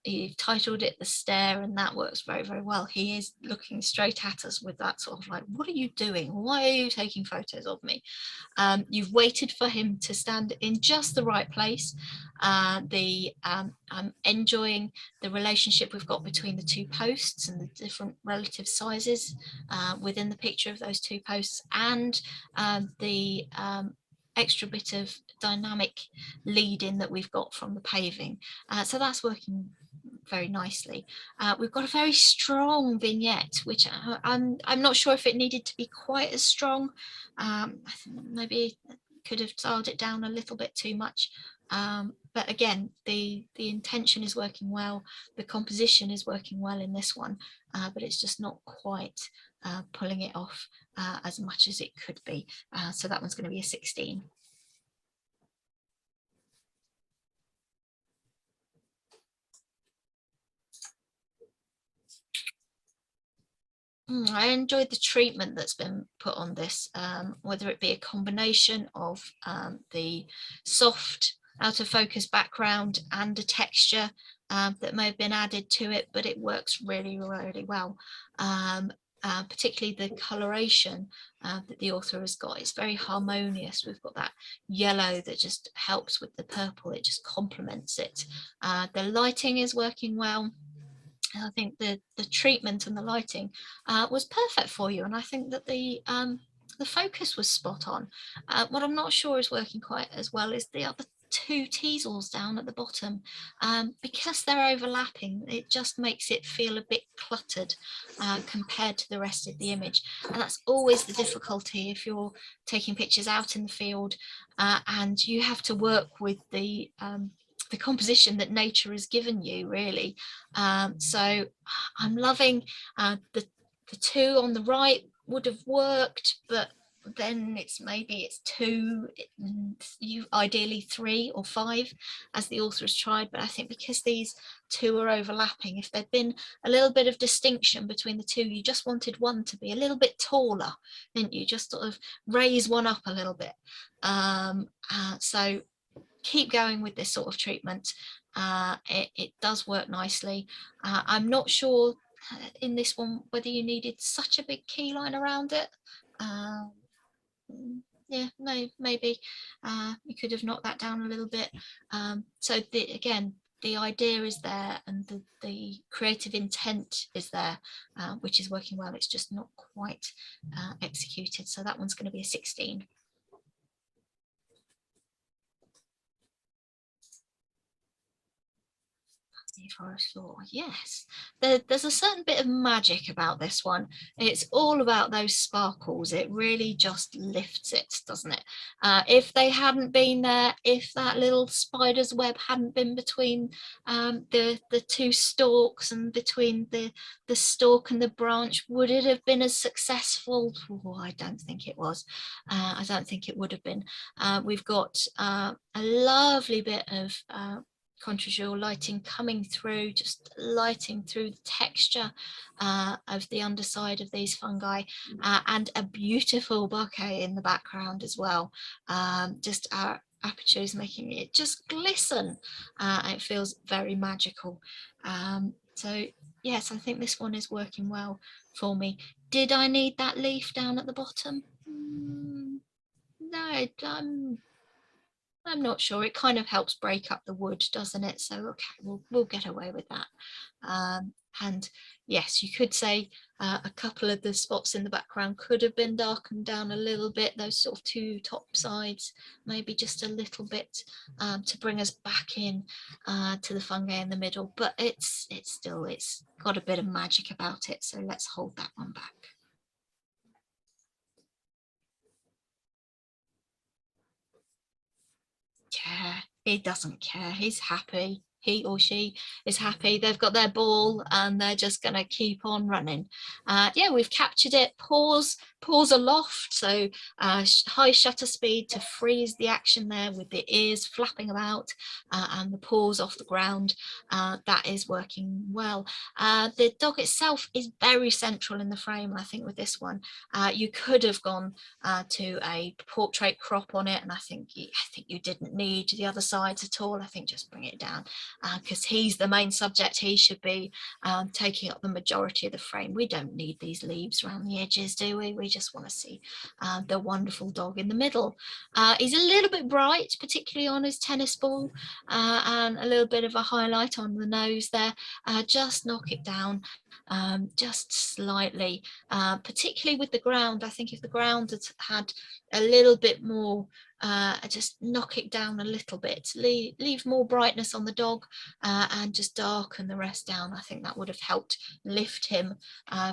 You've titled it The Stare, and that works very, very well. He is looking straight at us with that sort of like, what are you doing? Why are you taking photos of me? You've waited for him to stand in just the right place. I'm enjoying the relationship we've got between the two posts and the different relative sizes within the picture of those two posts, and the extra bit of dynamic lead in that we've got from the paving. So that's working very nicely. We've got a very strong vignette, which I'm not sure if it needed to be quite as strong. I think maybe could have dialed it down a little bit too much. But again, the intention is working well, the composition is working well in this one, but it's just not quite pulling it off as much as it could be. So that one's going to be a 16. I enjoyed the treatment that's been put on this, whether it be a combination of the soft out of focus background and a texture that may have been added to it, but it works really, really well. Particularly the coloration that the author has got. It's very harmonious. We've got that yellow that just helps with the purple. It just complements it. The lighting is working well. I think the treatment and the lighting was perfect for you, and I think that the focus was spot on. What I'm not sure is working quite as well is the other two teasels down at the bottom, because they're overlapping. It just makes it feel a bit cluttered compared to the rest of the image, and that's always the difficulty if you're taking pictures out in the field and you have to work with the composition that nature has given you, really. So I'm loving the two on the right would have worked, but then it's two, you ideally 3 or 5 as the author has tried, but I think because these two are overlapping, if there'd been a little bit of distinction between the two, you just wanted one to be a little bit taller, didn't you? Just sort of raise one up a little bit. So keep going with this sort of treatment. It does work nicely. I'm not sure in this one whether you needed such a big key line around it. Yeah, no, maybe you could have knocked that down a little bit. So again, the idea is there and the creative intent is there, which is working well. It's just not quite executed. So that one's going to be a 16. Forest floor, yes. There's a certain bit of magic about this one. It's all about those sparkles. It really just lifts it, doesn't it? If they hadn't been there, if that little spider's web hadn't been between the two stalks and between the stalk and the branch, would it have been as successful? Oh, I don't think it was. I don't think it would have been. We've got a lovely bit of contrajewel lighting coming through, just lighting through the texture of the underside of these fungi, and a beautiful bouquet in the background as well. Just our apertures making it just glisten. It feels very magical. So yes, I think this one is working well for me. Did I need that leaf down at the bottom? No, I'm not sure. It kind of helps break up the wood, doesn't it? So okay, we'll get away with that. And yes, you could say a couple of the spots in the background could have been darkened down a little bit, those sort of two top sides, maybe just a little bit to bring us back in to the fungi in the middle. But it's got a bit of magic about it. So let's hold that one back. Care. He doesn't care. He's happy. He or she is happy. They've got their ball and they're just going to keep on running. Yeah, we've captured it. Pause aloft. So high shutter speed to freeze the action there with the ears flapping about and the paws off the ground. That is working well. The dog itself is very central in the frame. I think with this one, you could have gone to a portrait crop on it, and I think you didn't need the other sides at all. I think just bring it down because he's the main subject. He should be taking up the majority of the frame. We don't need these leaves around the edges, do we? We just want to see the wonderful dog in the middle. He's a little bit bright, particularly on his tennis ball, and a little bit of a highlight on the nose there. Just knock it down just slightly, particularly with the ground. I think if the ground had a little bit more, just knock it down a little bit, leave more brightness on the dog and just darken the rest down. I think that would have helped lift him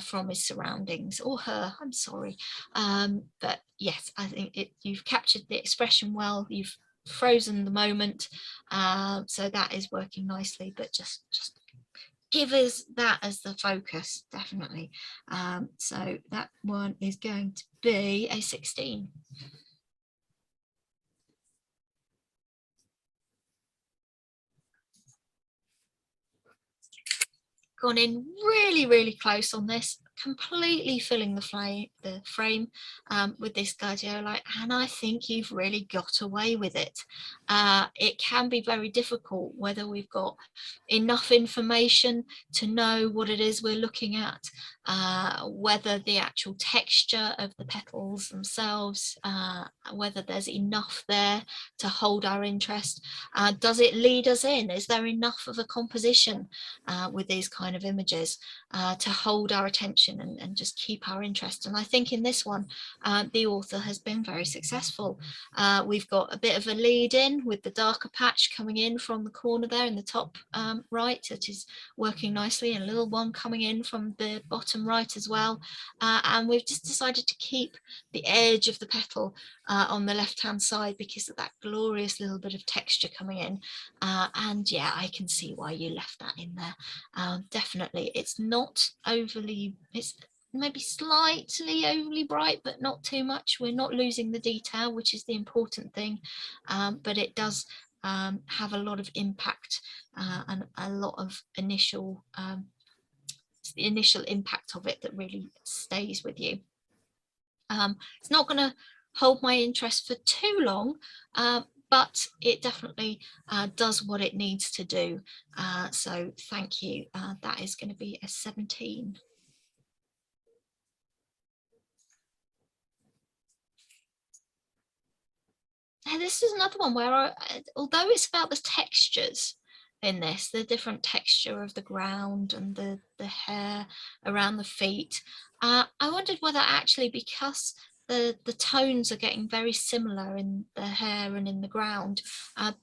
from his surroundings, or her, I'm sorry. But yes, I think you've captured the expression well. You've frozen the moment, so that is working nicely, but just give us that as the focus, definitely. So that one is going to be a 16. Gone in really, really close on this. completely filling the frame with this gladiolite, and I think you've really got away with it. It can be very difficult whether we've got enough information to know what it is we're looking at, whether the actual texture of the petals themselves, whether there's enough there to hold our interest. Does it lead us in? Is there enough of a composition with these kind of images to hold our attention and just keep our interest? And I think in this one, the author has been very successful. We've got a bit of a lead in with the darker patch coming in from the corner there in the top right, that is working nicely, and a little one coming in from the bottom right as well. And we've just decided to keep the edge of the petal on the left hand side because of that glorious little bit of texture coming in. And yeah, I can see why you left that in there. Definitely, it's not overly, it's maybe slightly overly bright, but not too much. We're not losing the detail, which is the important thing, but it does have a lot of impact and a lot of initial the initial impact of it that really stays with you. It's not going to hold my interest for too long, but it definitely does what it needs to do. So thank you. That is going to be a 17. Now, this is another one where, although it's about the textures in this, the different texture of the ground and the hair around the feet, I wondered whether actually, because the tones are getting very similar in the hair and in the ground,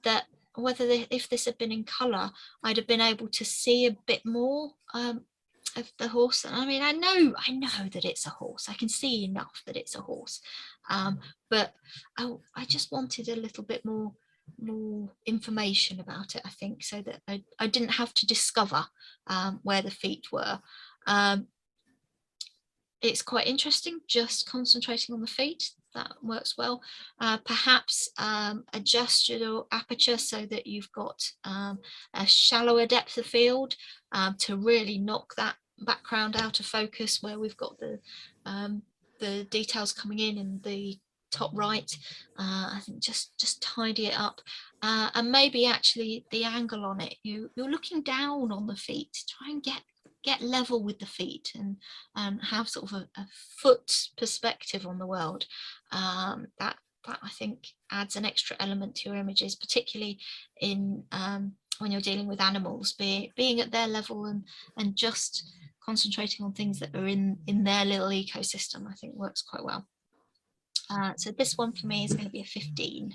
that whether if this had been in colour, I'd have been able to see a bit more of the horse. I mean, I know that it's a horse. I can see enough that it's a horse, but I just wanted a little bit more information about it, I think, so that I didn't have to discover where the feet were. It's quite interesting just concentrating on the feet. That works well. Perhaps adjust your aperture so that you've got a shallower depth of field to really knock that background out of focus, where we've got the details coming in the top right. I think just tidy it up, and maybe actually the angle on it, you're looking down on the feet, try and get level with the feet and have sort of a foot perspective on the world. That I think adds an extra element to your images, particularly in when you're dealing with animals, being at their level and just concentrating on things that are in their little ecosystem, I think works quite well. So this one for me is going to be a 15.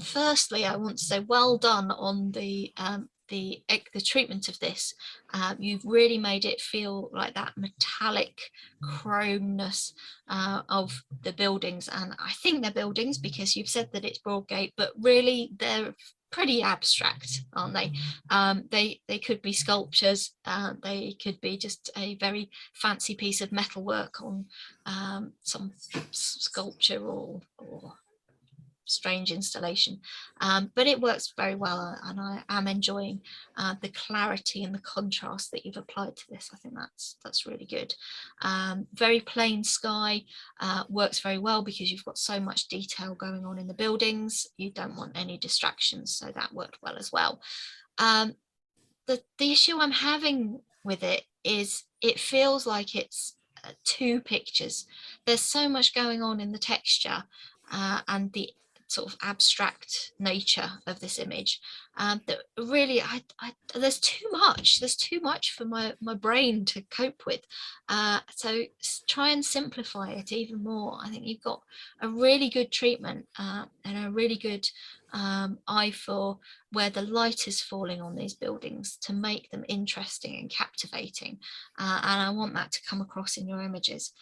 Firstly, I want to say well done on the treatment of this. You've really made it feel like that metallic chromeness of the buildings, and I think they're buildings because you've said that it's Broadgate, but really they're pretty abstract, aren't they? They could be sculptures, they could be just a very fancy piece of metalwork on some sculpture or strange installation, but it works very well, and I am enjoying the clarity and the contrast that you've applied to this. I think that's really good. Very plain sky works very well because you've got so much detail going on in the buildings. You don't want any distractions, so that worked well as well. The issue I'm having with it is it feels like it's two pictures. There's so much going on in the texture and the sort of abstract nature of this image that really there's too much for my brain to cope with, so try and simplify it even more. I think you've got a really good treatment and a really good eye for where the light is falling on these buildings to make them interesting and captivating, and I want that to come across in your images.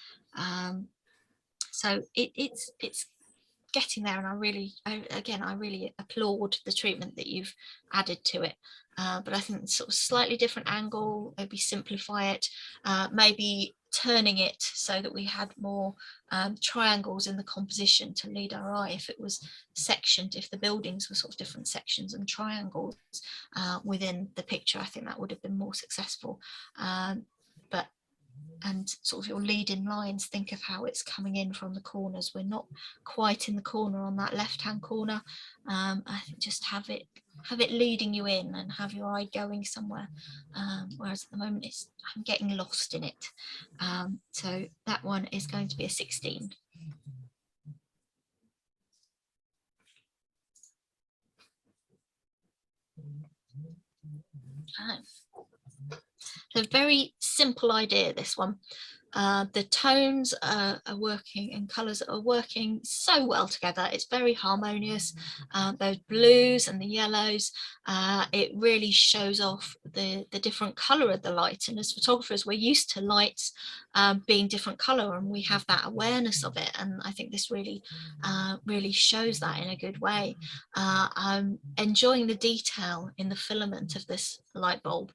So it's getting there, and I really applaud the treatment that you've added to it, but I think sort of slightly different angle, maybe simplify it, maybe turning it so that we had more triangles in the composition to lead our eye. If it was sectioned, if the buildings were sort of different sections and triangles within the picture, I think that would have been more successful. And sort of your leading lines, think of how it's coming in from the corners. We're not quite in the corner on that left hand corner. I think just have it leading you in and have your eye going somewhere, whereas at the moment I'm getting lost in it. So that one is going to be a 16. So very simple idea, this one. The tones are working and colours are working so well together. It's very harmonious. Those blues and the yellows, it really shows off the different colour of the light. And as photographers, we're used to lights being different colour, and we have that awareness of it. And I think this really, really shows that in a good way. I'm enjoying the detail in the filament of this light bulb.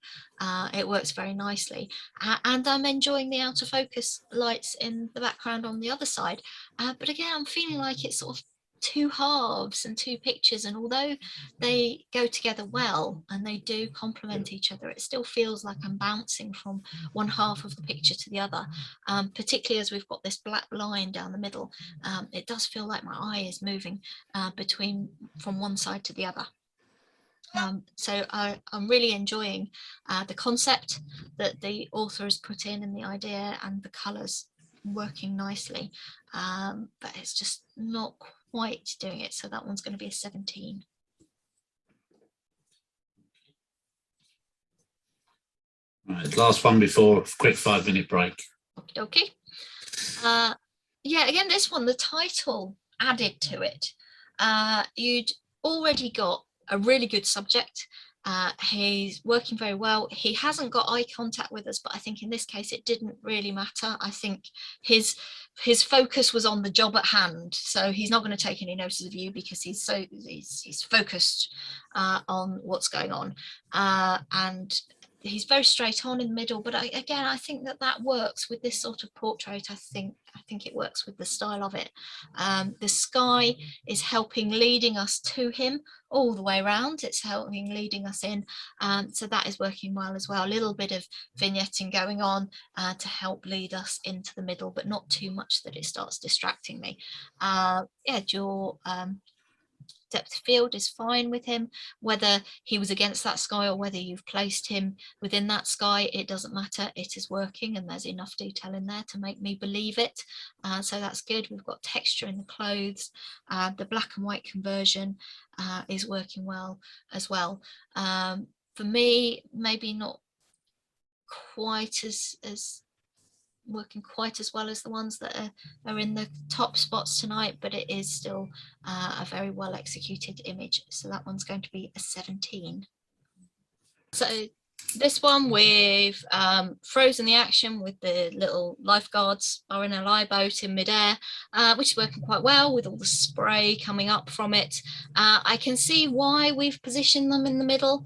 It works very nicely, and I'm enjoying the out of focus lights in the background on the other side, but again I'm feeling like it's sort of two halves and two pictures, and although they go together well and they do complement each other, it still feels like I'm bouncing from one half of the picture to the other, particularly as we've got this black line down the middle. It does feel like my eye is moving from one side to the other. So I'm really enjoying the concept that the author has put in and the idea, and the colours working nicely, but it's just not quite doing it. So that one's going to be a 17. Right, last one before a quick 5-minute break. Okay. Yeah, again, this one, the title added to it. You'd already got a really good subject. He's working very well. He hasn't got eye contact with us, but I think in this case it didn't really matter. I think his focus was on the job at hand, so he's not going to take any notice of you because he's focused on what's going on, and he's very straight on in the middle. But again, I think that works with this sort of portrait. I think it works with the style of it. The sky is helping, leading us to him all the way around. It's helping, leading us in. So that is working well as well. A little bit of vignetting going on to help lead us into the middle, but not too much that it starts distracting me. Yeah, your depth of field is fine with him. Whether he was against that sky or whether you've placed him within that sky, it doesn't matter. It is working, and there's enough detail in there to make me believe it. So that's good. We've got texture in the clothes. The black and white conversion is working well as well. For me, maybe not quite as working quite as well as the ones that are in the top spots tonight, but it is still a very well executed image. So that one's going to be a 17. So this one, we've frozen the action with the little lifeguards are in a lie boat in midair, which is working quite well with all the spray coming up from it. I can see why we've positioned them in the middle,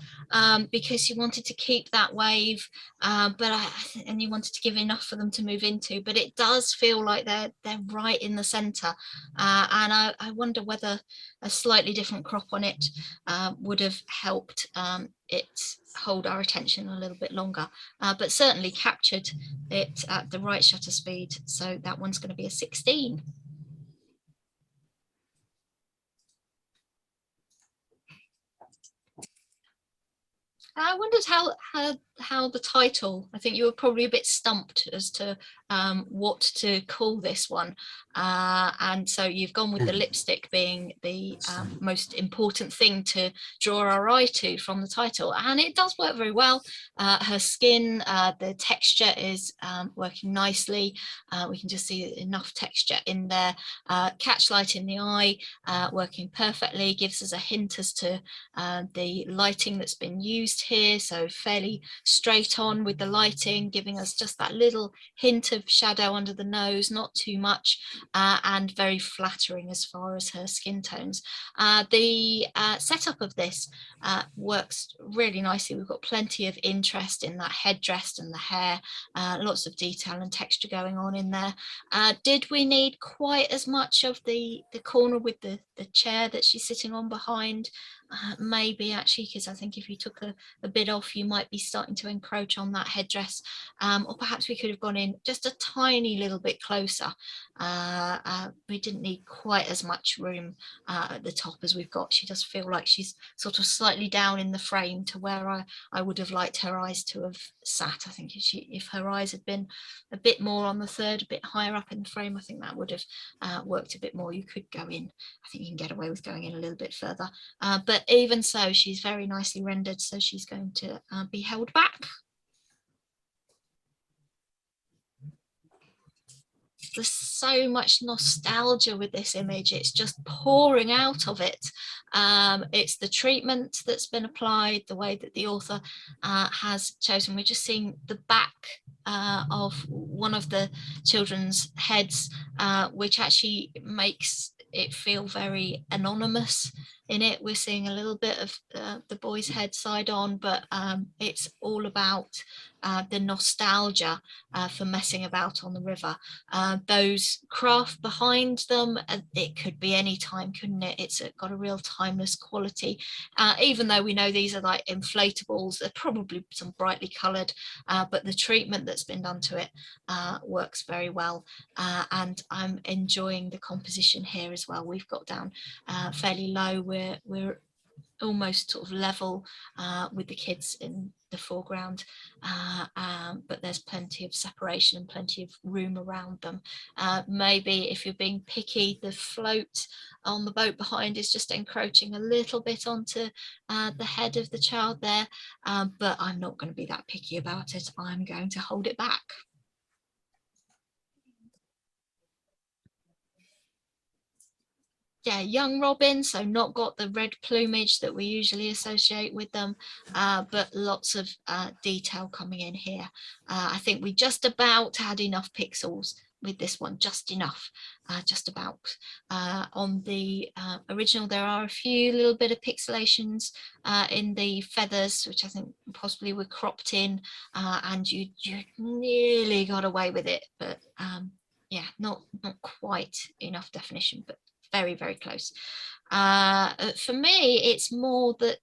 because you wanted to keep that wave, and you wanted to give enough for them to move into, but it does feel like they're right in the center, and I wonder whether a slightly different crop on it would have helped it hold our attention a little bit longer, but certainly captured it at the right shutter speed. So that one's going to be a 16. I wondered how the title, I think you were probably a bit stumped as to what to call this one, and so you've gone with the lipstick being the most important thing to draw our eye to from the title, and it does work very well. Her skin, the texture is working nicely. We can just see enough texture in there. Catchlight in the eye working perfectly, gives us a hint as to the lighting that's been used here, so fairly straight on with the lighting, giving us just that little hint of shadow under the nose, not too much, and very flattering as far as her skin tones. The setup of this works really nicely. We've got plenty of interest in that headdress and the hair, lots of detail and texture going on in there. Did we need quite as much of the corner with the chair that she's sitting on behind? Maybe, actually, because I think if you took a bit off, you might be starting to encroach on that headdress, or perhaps we could have gone in just a tiny little bit closer. We didn't need quite as much room at the top as we've got. She does feel like she's sort of slightly down in the frame to where I would have liked her eyes to have sat. I think if her eyes had been a bit more on the third, a bit higher up in the frame, I think that would have worked a bit more. You could go in, I think you can get away with going in a little bit further, but even so, she's very nicely rendered, so she's going to be held back. There's so much nostalgia with this image, it's just pouring out of it. It's the treatment that's been applied, the way that the author has chosen. We're just seeing the back of one of the children's heads, which actually makes it feel very anonymous. In it, we're seeing a little bit of the boy's head side on, but it's all about the nostalgia for messing about on the river. Those craft behind them, it could be any time, couldn't it? It's got a real timeless quality, even though we know these are like inflatables. They're probably some brightly coloured, but the treatment that's been done to it works very well, and I'm enjoying the composition here as well. We've got down fairly low, we're almost sort of level with the kids in the foreground, but there's plenty of separation and plenty of room around them. Maybe if you're being picky, the float on the boat behind is just encroaching a little bit onto the head of the child there, but I'm not going to be that picky about it. I'm going to hold it back. Yeah, young robin, so not got the red plumage that we usually associate with them, but lots of detail coming in here. I think we just about had enough pixels with this one, just enough, just about. On the original, there are a few little bit of pixelations in the feathers, which I think possibly were cropped in, and you nearly got away with it, but yeah, not quite enough definition, but very, very close. For me, it's more that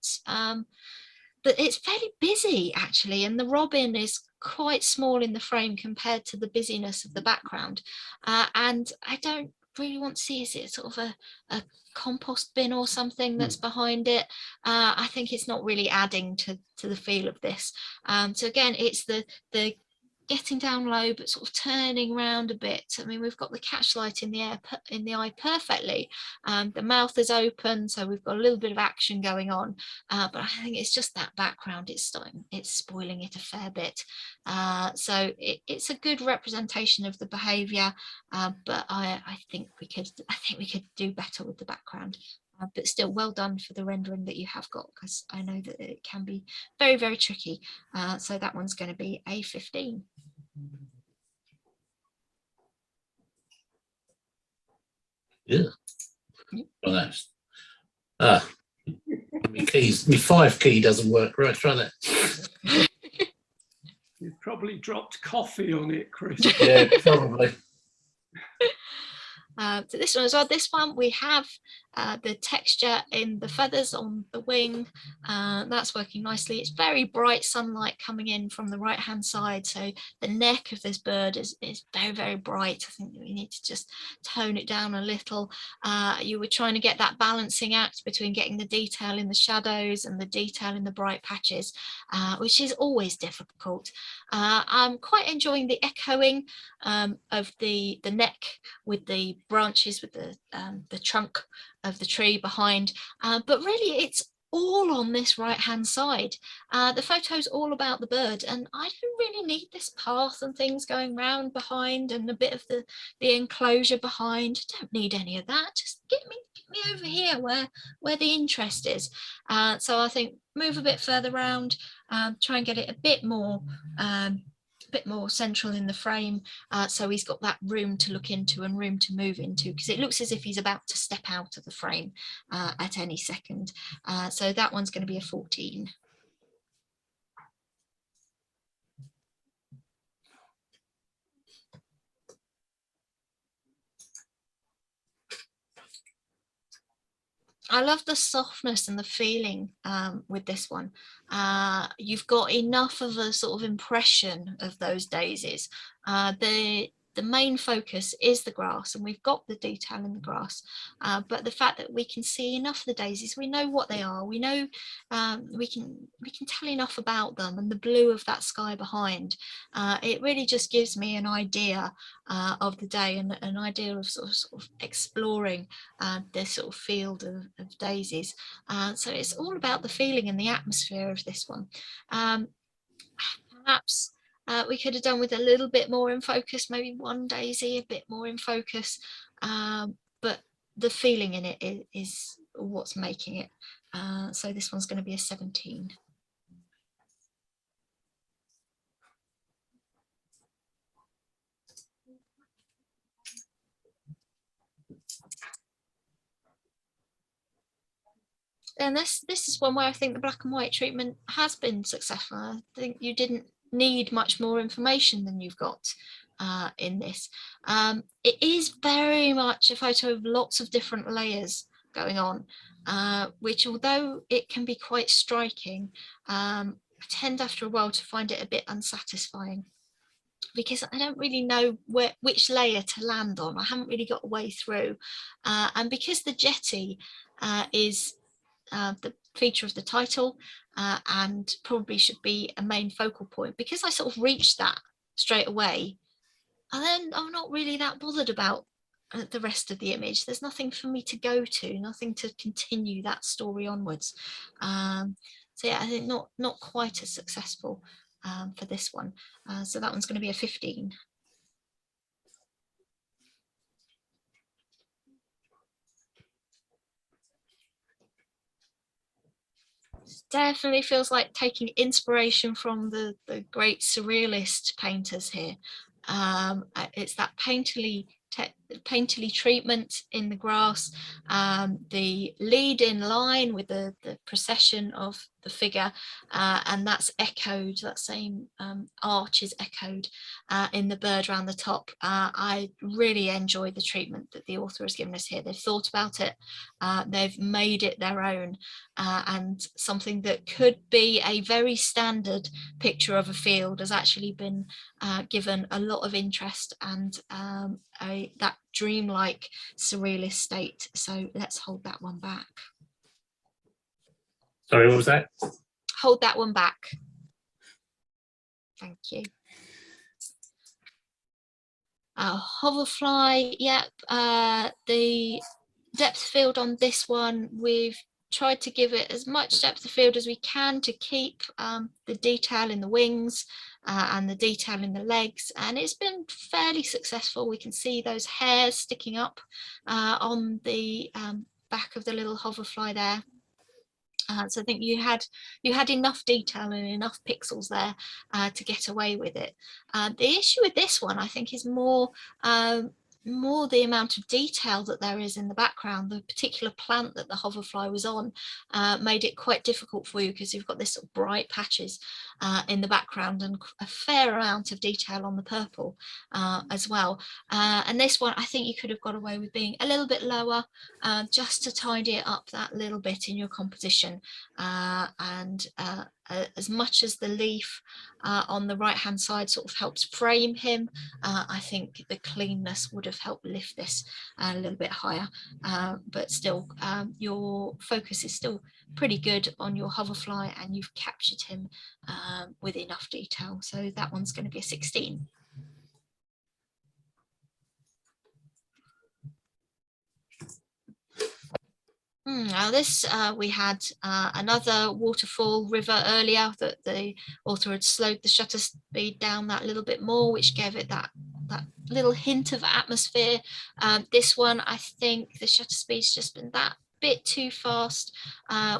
it's fairly busy actually, and the robin is quite small in the frame compared to the busyness of the background, and I don't really want to see, is it sort of a compost bin or something that's behind it? I think it's not really adding to the feel of this. So again, it's the getting down low but sort of turning round a bit. I mean, we've got the catchlight in the eye perfectly. The mouth is open, so we've got a little bit of action going on, but I think it's just that background, it's spoiling it a fair bit. So it's a good representation of the behavior, but I think we could do better with the background. But still well done for the rendering that you have got, because I know that it can be very, very tricky. So that one's going to be a 15. Yeah. Well, that's my keys. My 5 key doesn't work. Right, try that. You've probably dropped coffee on it, Chris. Yeah, probably. So this one as well, this one we have the texture in the feathers on the wing, that's working nicely. It's very bright sunlight coming in from the right hand side, so the neck of this bird is very, very bright. I think we need to just tone it down a little. You were trying to get that balancing act between getting the detail in the shadows and the detail in the bright patches, which is always difficult. I'm quite enjoying the echoing of the neck with the branches, with the trunk of the tree behind, but really it's all on this right hand side. The photo's all about the bird, and I don't really need this path and things going round behind and a bit of the enclosure behind. Don't need any of that. Just get me over here where the interest is. So I think move a bit further round, try and get it a bit more central in the frame, so he's got that room to look into and room to move into, because it looks as if he's about to step out of the frame at any second. So that one's going to be a 14. I love the softness and the feeling with this one. You've got enough of a sort of impression of those daisies. The main focus is the grass, and we've got the detail in the grass, but the fact that we can see enough of the daisies, we know what they are, we know, we can tell enough about them, and the blue of that sky behind, it really just gives me an idea of the day, and an idea of sort of exploring this sort of field of daisies. So it's all about the feeling and the atmosphere of this one. Perhaps we could have done with a little bit more in focus, maybe one daisy a bit more in focus, but the feeling in it is what's making it. So this one's going to be a 17. And this is one where I think the black and white treatment has been successful. I think you didn't need much more information than you've got in this. It is very much a photo of lots of different layers going on, which, although it can be quite striking, I tend after a while to find it a bit unsatisfying, because I don't really know which layer to land on. I haven't really got a way through, and because the jetty is the feature of the title, and probably should be a main focal point, because I sort of reached that straight away, and then I'm not really that bothered about the rest of the image. There's nothing for me to go to, nothing to continue that story onwards. So yeah, I think not quite as successful for this one. So that one's going to be a 15. Definitely feels like taking inspiration from the great surrealist painters here. It's that painterly treatment in the grass, the lead in line with the procession of the figure, and that's echoed, that same arch is echoed in the bird around the top. I really enjoy the treatment that the author has given us here. They've thought about it, they've made it their own, and something that could be a very standard picture of a field has actually been given a lot of interest and that dreamlike surrealist state. So let's hold that one back. Sorry, what was that? Hold that one back. Thank you. Hoverfly, yep. The depth of field on this one, we've tried to give it as much depth of field as we can to keep the detail in the wings and the detail in the legs, and it's been fairly successful. We can see those hairs sticking up on the back of the little hoverfly there. So I think you had enough detail and enough pixels there to get away with it. The issue with this one, I think, is more the amount of detail that there is in the background. The particular plant that the hoverfly was on made it quite difficult for you, because you've got this sort of bright patches in the background and a fair amount of detail on the purple as well. And this one, I think you could have got away with being a little bit lower, just to tidy it up that little bit in your composition. And as much as the leaf on the right hand side sort of helps frame him, I think the cleanness would have helped lift this a little bit higher, but still your focus is still pretty good on your hoverfly, and you've captured him with enough detail. So that one's going to be a 16. Now this, we had another waterfall river earlier that the author had slowed the shutter speed down that little bit more, which gave it that little hint of atmosphere. This one, I think the shutter speed's just been that bit too fast.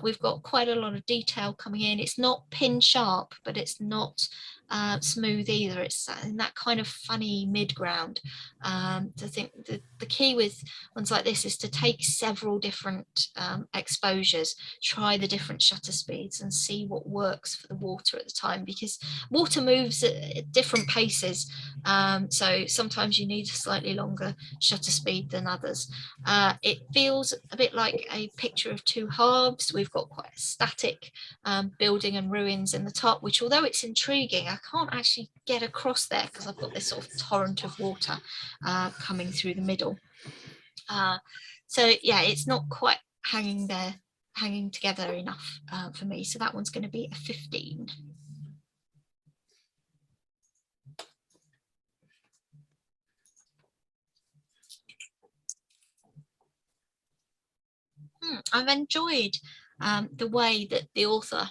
We've got quite a lot of detail coming in. It's not pin sharp, but it's not smooth either. It's in that kind of funny mid ground. I think the key with ones like this is to take several different exposures, try the different shutter speeds and see what works for the water at the time, because water moves at different paces. So sometimes you need a slightly longer shutter speed than others. It feels a bit like a picture of two halves. We've got quite a static building and ruins in the top, which, although it's intriguing, I can't actually get across there because I've got this sort of torrent of water coming through the middle. So yeah, it's not quite hanging together enough for me. So that one's going to be a 15. I've enjoyed the way that the author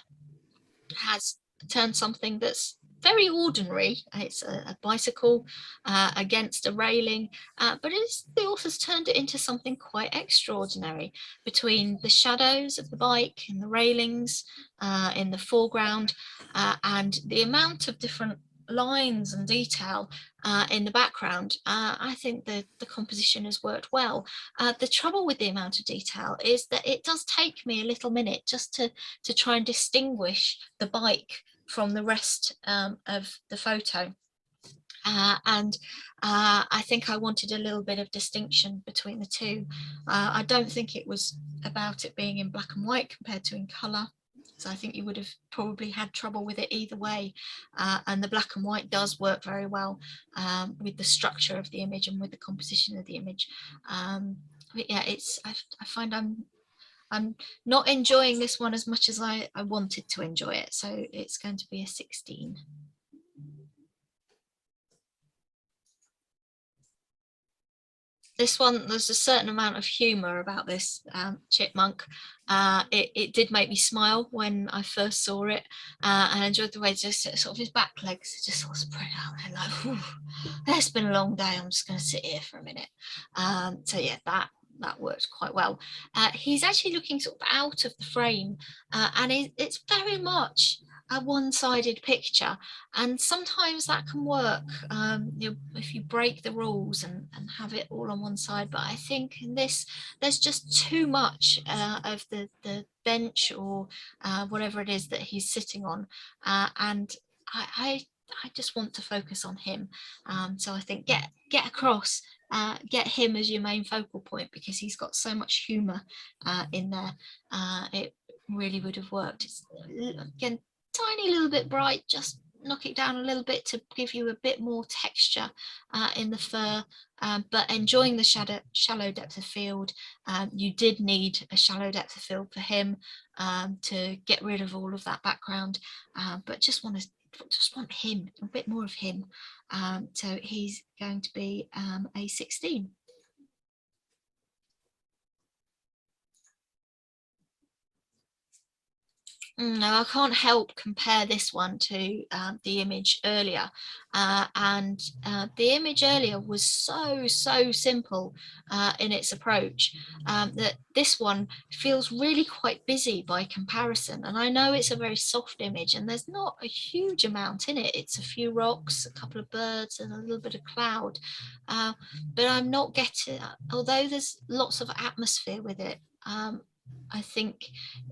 has turned something that's very ordinary. It's a bicycle against a railing, but the author's turned it into something quite extraordinary, between the shadows of the bike and the railings in the foreground, and the amount of different lines and detail in the background. I think the composition has worked well. The trouble with the amount of detail is that it does take me a little minute just to try and distinguish the bike from the rest of the photo. And I think I wanted a little bit of distinction between the two. I don't think it was about it being in black and white compared to in colour. So I think you would have probably had trouble with it either way. And the black and white does work very well with the structure of the image and with the composition of the image. But yeah, I find I'm not enjoying this one as much as I wanted to enjoy it. So it's going to be a 16. This one, there's a certain amount of humor about this chipmunk. It did make me smile when I first saw it. I enjoyed the way just sort of his back legs just sort of spread out and like, it's been a long day, I'm just going to sit here for a minute. So yeah, that worked quite well. He's actually looking sort of out of the frame, and it's very much a one-sided picture, and sometimes that can work if you break the rules and have it all on one side. But I think in this there's just too much of the bench or whatever it is that he's sitting on, and I just want to focus on him. So I think get across, get him as your main focal point, because he's got so much humor in there. It really would have worked. It's again tiny little bit bright, just knock it down a little bit to give you a bit more texture in the fur, but enjoying the shallow depth of field. You did need a shallow depth of field for him to get rid of all of that background, but just want him, a bit more of him. So he's going to be a 16. Now I can't help compare this one to the image earlier, and the image earlier was so simple in its approach, that this one feels really quite busy by comparison. And I know it's a very soft image and there's not a huge amount in it. It's a few rocks, a couple of birds and a little bit of cloud, but I'm not getting, although there's lots of atmosphere with it, I think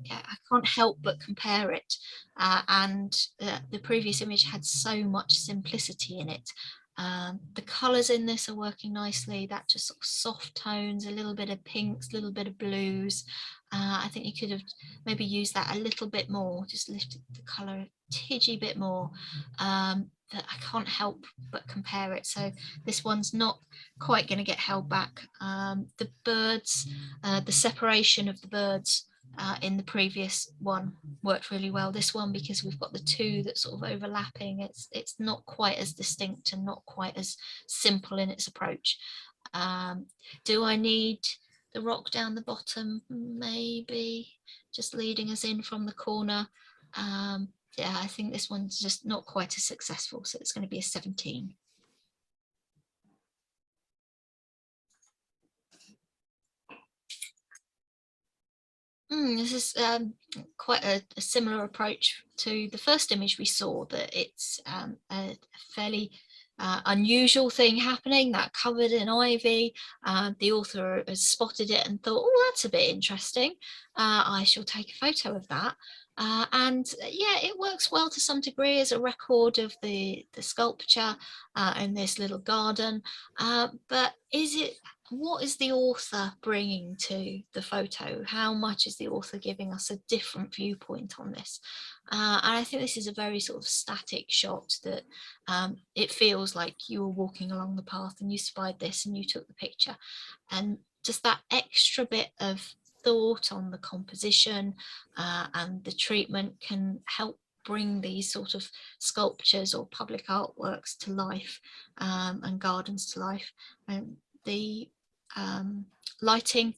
I can't help but compare it, and the previous image had so much simplicity in it. The colours in this are working nicely, that just sort of soft tones, a little bit of pinks, a little bit of blues. I think you could have maybe used that a little bit more, just lifted the colour a tidgy bit more. That I can't help but compare it. So this one's not quite going to get held back. The birds, the separation of the birds in the previous one worked really well. This one, because we've got the two that's sort of overlapping, it's not quite as distinct and not quite as simple in its approach. Do I need the rock down the bottom, maybe just leading us in from the corner. Yeah, I think this one's just not quite as successful, so it's going to be a 17. This is quite a similar approach to the first image we saw, that it's a fairly unusual thing happening, that covered in ivy. The author has spotted it and thought, oh, that's a bit interesting. I shall take a photo of that. And yeah, it works well to some degree as a record of the sculpture in this little garden. But what is the author bringing to the photo? How much is the author giving us a different viewpoint on this? And I think this is a very sort of static shot, that it feels like you were walking along the path and you spied this and you took the picture. And just that extra bit of thought on the composition and the treatment can help bring these sort of sculptures or public artworks to life, and gardens to life. And the lighting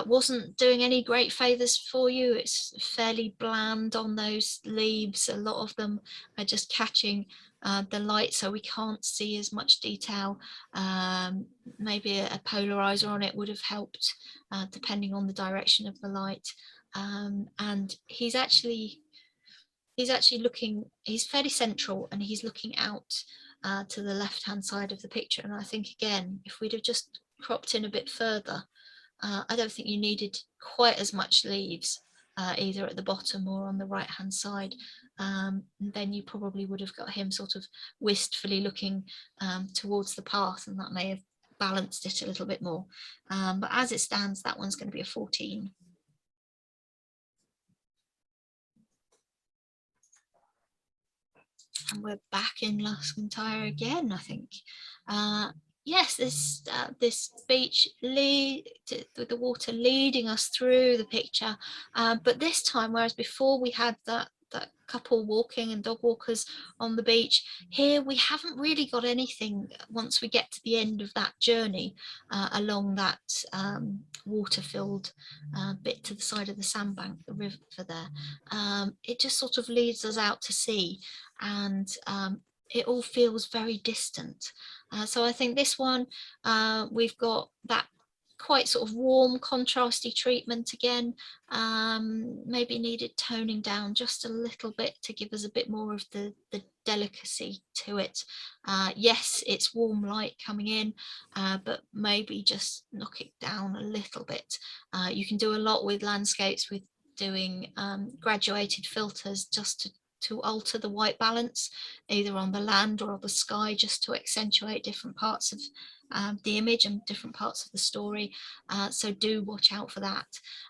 wasn't doing any great favors for you. It's fairly bland on those leaves. A lot of them are just catching the light, so we can't see as much detail. Maybe a polarizer on it would have helped, depending on the direction of the light. And he's actually looking, he's fairly central, and he's looking out to the left hand side of the picture. And I think, again, if we'd have just cropped in a bit further, I don't think you needed quite as much leaves either at the bottom or on the right hand side. Then you probably would have got him sort of wistfully looking towards the path, and that may have balanced it a little bit more. But as it stands, that one's going to be a 14. And we're back in Lascantire again, I think. Yes, this beach with the water leading us through the picture, but this time, whereas before we had that couple walking and dog walkers on the beach, here we haven't really got anything once we get to the end of that journey along that water-filled bit to the side of the sandbank, the river there. It just sort of leads us out to sea, and it all feels very distant. So I think this one, we've got that quite sort of warm, contrasty treatment again. Maybe needed toning down just a little bit to give us a bit more of the delicacy to it. Yes, it's warm light coming in, but maybe just knock it down a little bit. You can do a lot with landscapes with doing graduated filters just to alter the white balance, either on the land or on the sky, just to accentuate different parts of the image and different parts of the story. So do watch out for that.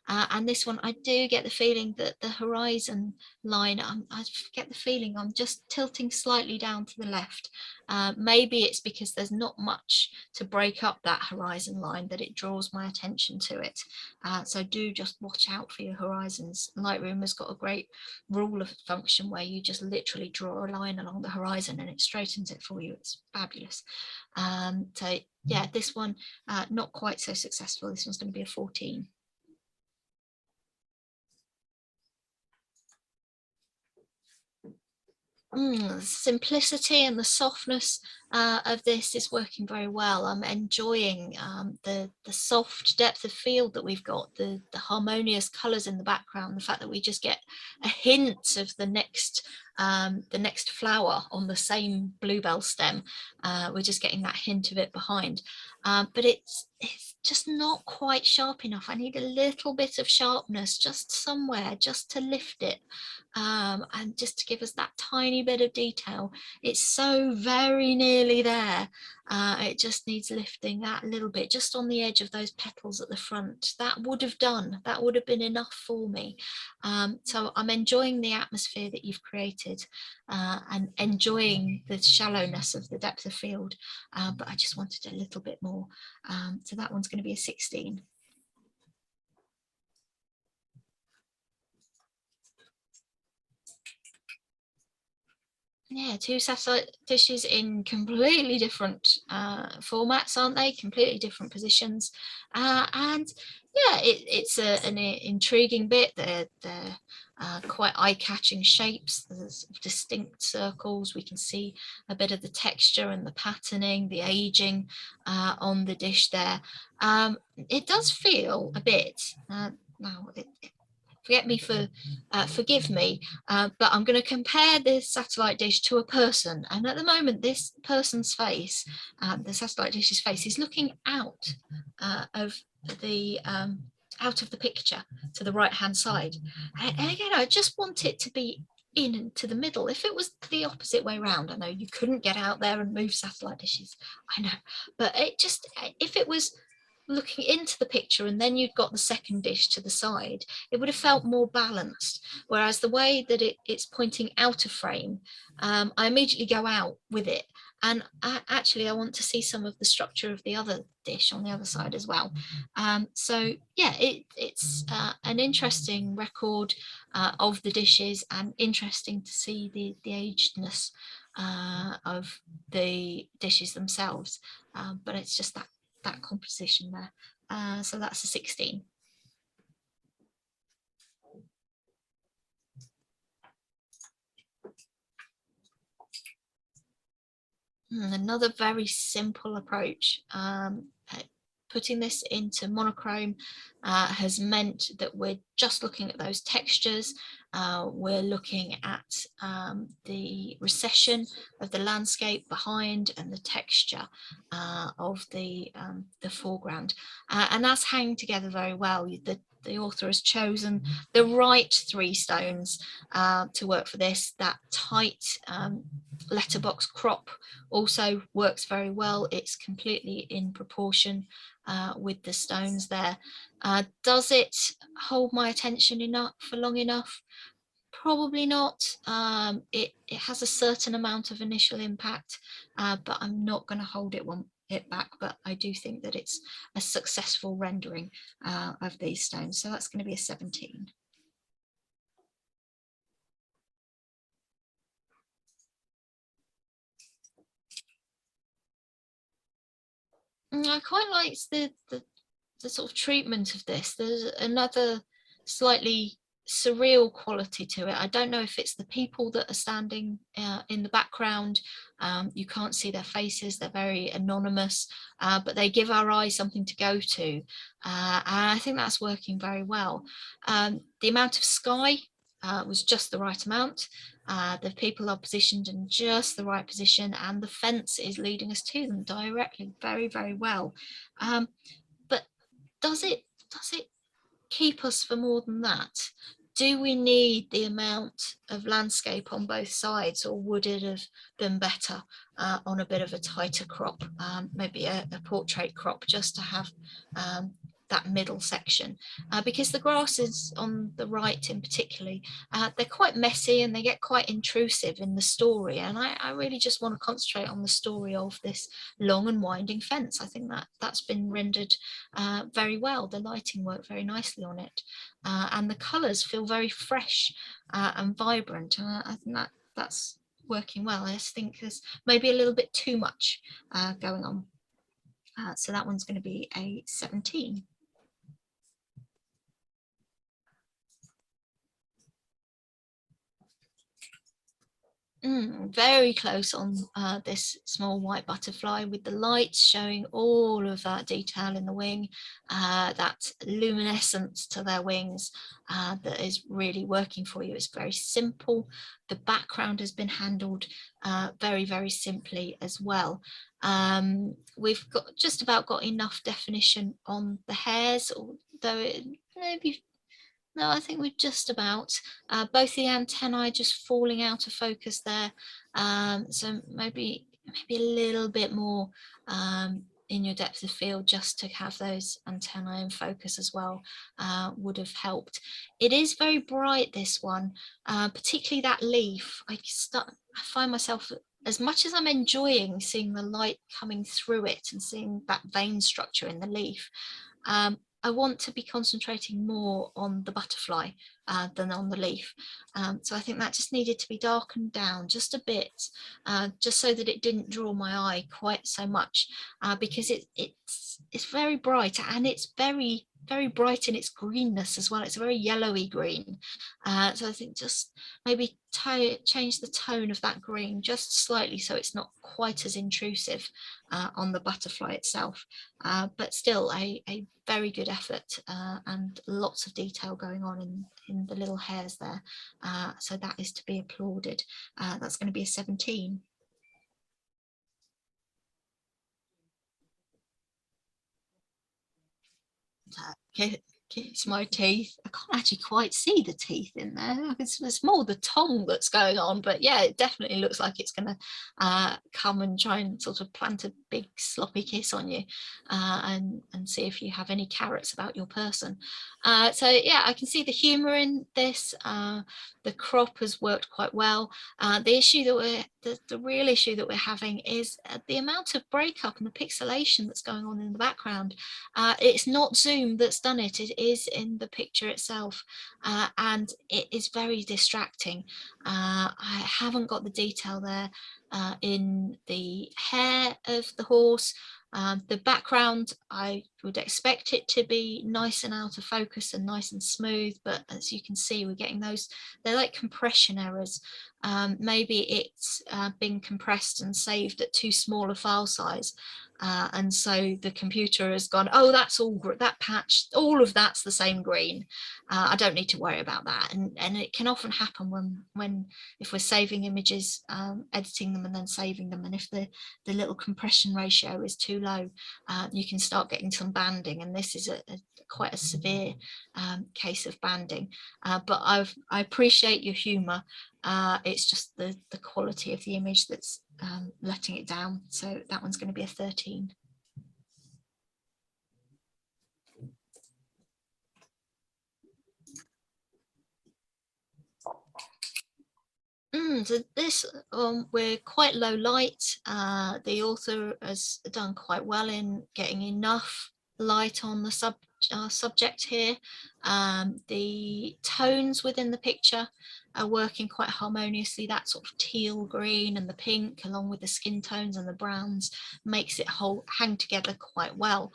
And this one, I do get the feeling that the horizon line, I get the feeling I'm just tilting slightly down to the left. Maybe it's because there's not much to break up that horizon line that it draws my attention to it. So do just watch out for your horizons. Lightroom has got a great rule of function where you just literally draw a line along the horizon and it straightens it for you. It's fabulous. So yeah, this one not quite so successful. This one's going to be a 14. The simplicity and the softness of this is working very well. I'm enjoying the soft depth of field that we've got, the harmonious colours in the background, the fact that we just get a hint of the next flower on the same bluebell stem. We're just getting that hint of it behind, but it's just not quite sharp enough. I need a little bit of sharpness just somewhere, just to lift it, and just to give us that tiny bit of detail. It's so very nearly there. It just needs lifting that little bit, just on the edge of those petals at the front. That would have done, that would have been enough for me. So I'm enjoying the atmosphere that you've created, and enjoying the shallowness of the depth of field, but I just wanted a little bit more. So that one's going to be a 16. Yeah, two satellite dishes in completely different formats, aren't they? Completely different positions, and yeah, it's an intriguing bit. They're quite eye-catching shapes. There's distinct circles. We can see a bit of the texture and the patterning, the aging on the dish there. It does feel a bit. Now, forgive me, but I'm going to compare this satellite dish to a person, and at the moment this person's face, the satellite dish's face, is looking out of the picture to the right hand side, and again I just want it to be into the middle. If it was the opposite way around, I know you couldn't get out there and move satellite dishes, I know, but if it was looking into the picture and then you'd got the second dish to the side, it would have felt more balanced. Whereas the way that it's pointing out of frame, I immediately go out with it. And actually I want to see some of the structure of the other dish on the other side as well. So yeah, it's an interesting record of the dishes, and interesting to see the agedness of the dishes themselves. But it's just that composition there. So that's a 16. Another very simple approach. Putting this into monochrome has meant that we're just looking at those textures. We're looking at the recession of the landscape behind and the texture of the foreground, and that's hanging together very well. The author has chosen the right 3 stones to work for this. That tight letterbox crop also works very well. It's completely in proportion with the stones there. Does it hold my attention enough for long enough? Probably not. It has a certain amount of initial impact, but I'm not going to hold it back. But I do think that it's a successful rendering of these stones. So that's going to be a 17. I quite like the sort of treatment of this. There's another slightly surreal quality to it. I don't know if it's the people that are standing in the background. You can't see their faces, they're very anonymous, but they give our eyes something to go to, and I think that's working very well. The amount of sky was just the right amount. The people are positioned in just the right position, and the fence is leading us to them directly very, very well. But does it keep us for more than that? Do we need the amount of landscape on both sides, or would it have been better on a bit of a tighter crop, maybe a portrait crop, just to have that middle section? Because the grasses on the right in particularly, they're quite messy and they get quite intrusive in the story, and I really just want to concentrate on the story of this long and winding fence. I think that's been rendered very well. The lighting worked very nicely on it, and the colours feel very fresh and vibrant. I think that's working well. I just think there's maybe a little bit too much going on. So that one's going to be a 17. Very close on this small white butterfly, with the lights showing all of that detail in the wing, that luminescence to their wings that is really working for you. It's very simple. The background has been handled very, very simply as well. We've just about got enough definition on the hairs, although it maybe. No, I think we're just about. Both the antennae just falling out of focus there. So maybe a little bit more in your depth of field, just to have those antennae in focus as well, would have helped. It is very bright, this one, particularly that leaf. I find myself, as much as I'm enjoying seeing the light coming through it and seeing that vein structure in the leaf, I want to be concentrating more on the butterfly than on the leaf. So I think that just needed to be darkened down just a bit, just so that it didn't draw my eye quite so much, because it's very bright, and it's very bright in its greenness as well. It's a very yellowy green. So I think just maybe change the tone of that green just slightly, so it's not quite as intrusive on the butterfly itself. But still a very good effort, and lots of detail going on in the little hairs there. So that is to be applauded. That's going to be a 17. Okay, it's my teeth. I can't actually quite see the teeth in there. It's more the tongue that's going on, but yeah, it definitely looks like it's going to come and try and sort of plant a big sloppy kiss on you, and see if you have any carrots about your person. So yeah, I can see the humor in this. The crop has worked quite well. The issue that the real issue that we're having is the amount of breakup and the pixelation that's going on in the background. It's not Zoom that's done it, it is in the picture itself, and it is very distracting. I haven't got the detail there in the hair of the horse. The background, I would expect it to be nice and out of focus and nice and smooth, but as you can see, we're getting those, they're like compression errors. Maybe it's been compressed and saved at too small a file size, and so the computer has gone, oh, that's all, that patch, all of that's the same green. I don't need to worry about that. And it can often happen when if we're saving images, editing them and then saving them, and if the little compression ratio is too low, you can start getting some banding, and this is quite a severe case of banding. But I appreciate your humor. It's just the quality of the image that's letting it down. So that one's going to be a 13. So this, we're quite low light. The author has done quite well in getting enough light on the subject here. The tones within the picture are working quite harmoniously. That sort of teal green and the pink, along with the skin tones and the browns, makes it hang together quite well.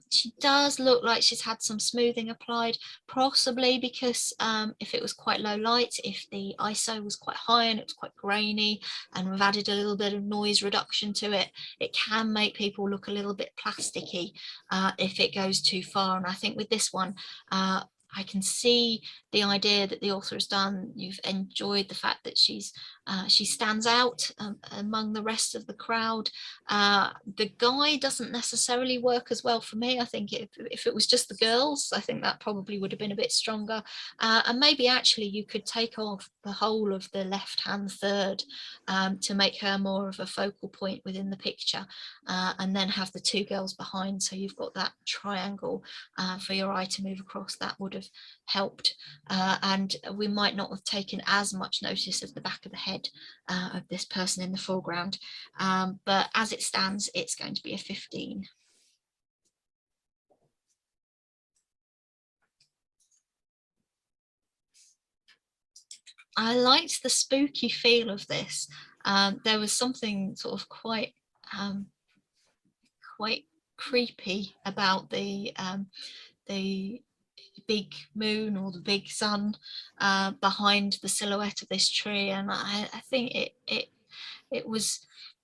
She does look like she's had some smoothing applied, possibly because if it was quite low light, if the ISO was quite high and it was quite grainy, and we've added a little bit of noise reduction to it, it can make people look a little bit plasticky if it goes too far. And I think with this one, I can see the idea that the author has done. You've enjoyed the fact that she stands out among the rest of the crowd. The guy doesn't necessarily work as well for me. I think if it was just the girls, I think that probably would have been a bit stronger. And maybe actually you could take off the whole of the left-hand third to make her more of a focal point within the picture, and then have the two girls behind, so you've got that triangle for your eye to move across. That would have helped, and we might not have taken as much notice of the back of the head of this person in the foreground, but as it stands, it's going to be a 15. I liked the spooky feel of this. There was something sort of quite creepy about the big moon or the big sun behind the silhouette of this tree, and I think it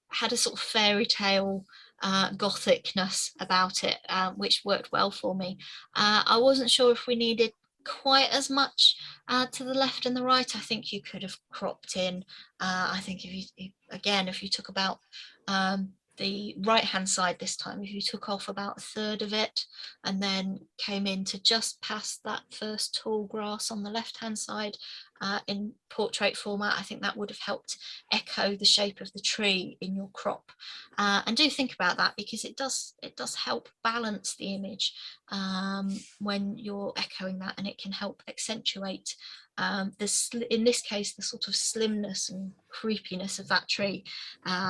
had a sort of fairy tale gothicness about it, which worked well for me. I wasn't sure if we needed quite as much to the left and the right. I think you could have cropped in. I think if you took about the right hand side this time, if you took off about a third of it and then came in to just past that first tall grass on the left hand side in portrait format, I think that would have helped echo the shape of the tree in your crop. And do think about that, because it does help balance the image when you're echoing that, and it can help accentuate in this case, the sort of slimness and creepiness of that tree,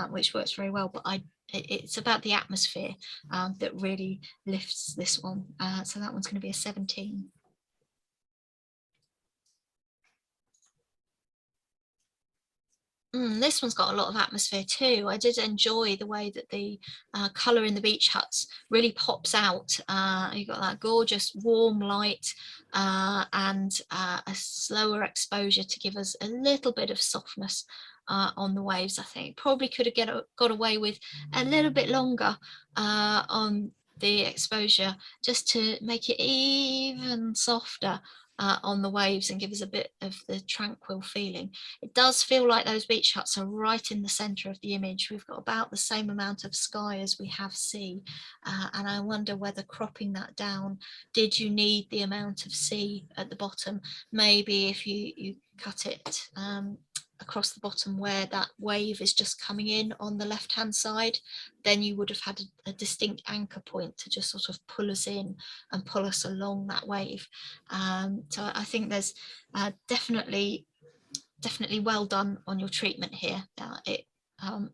which works very well. But it's about the atmosphere that really lifts this one. So that one's going to be a 17. This one's got a lot of atmosphere too. I did enjoy the way that the colour in the beach huts really pops out. You've got that gorgeous warm light and a slower exposure to give us a little bit of softness on the waves. I think probably could have got away with a little bit longer on the exposure, just to make it even softer on the waves and give us a bit of the tranquil feeling. It does feel like those beach huts are right in the centre of the image. We've got about the same amount of sky as we have sea, and I wonder whether cropping that down, did you need the amount of sea at the bottom? Maybe if you cut it across the bottom where that wave is just coming in on the left hand side, then you would have had a distinct anchor point to just sort of pull us in and pull us along that wave. So I think there's definitely well done on your treatment here.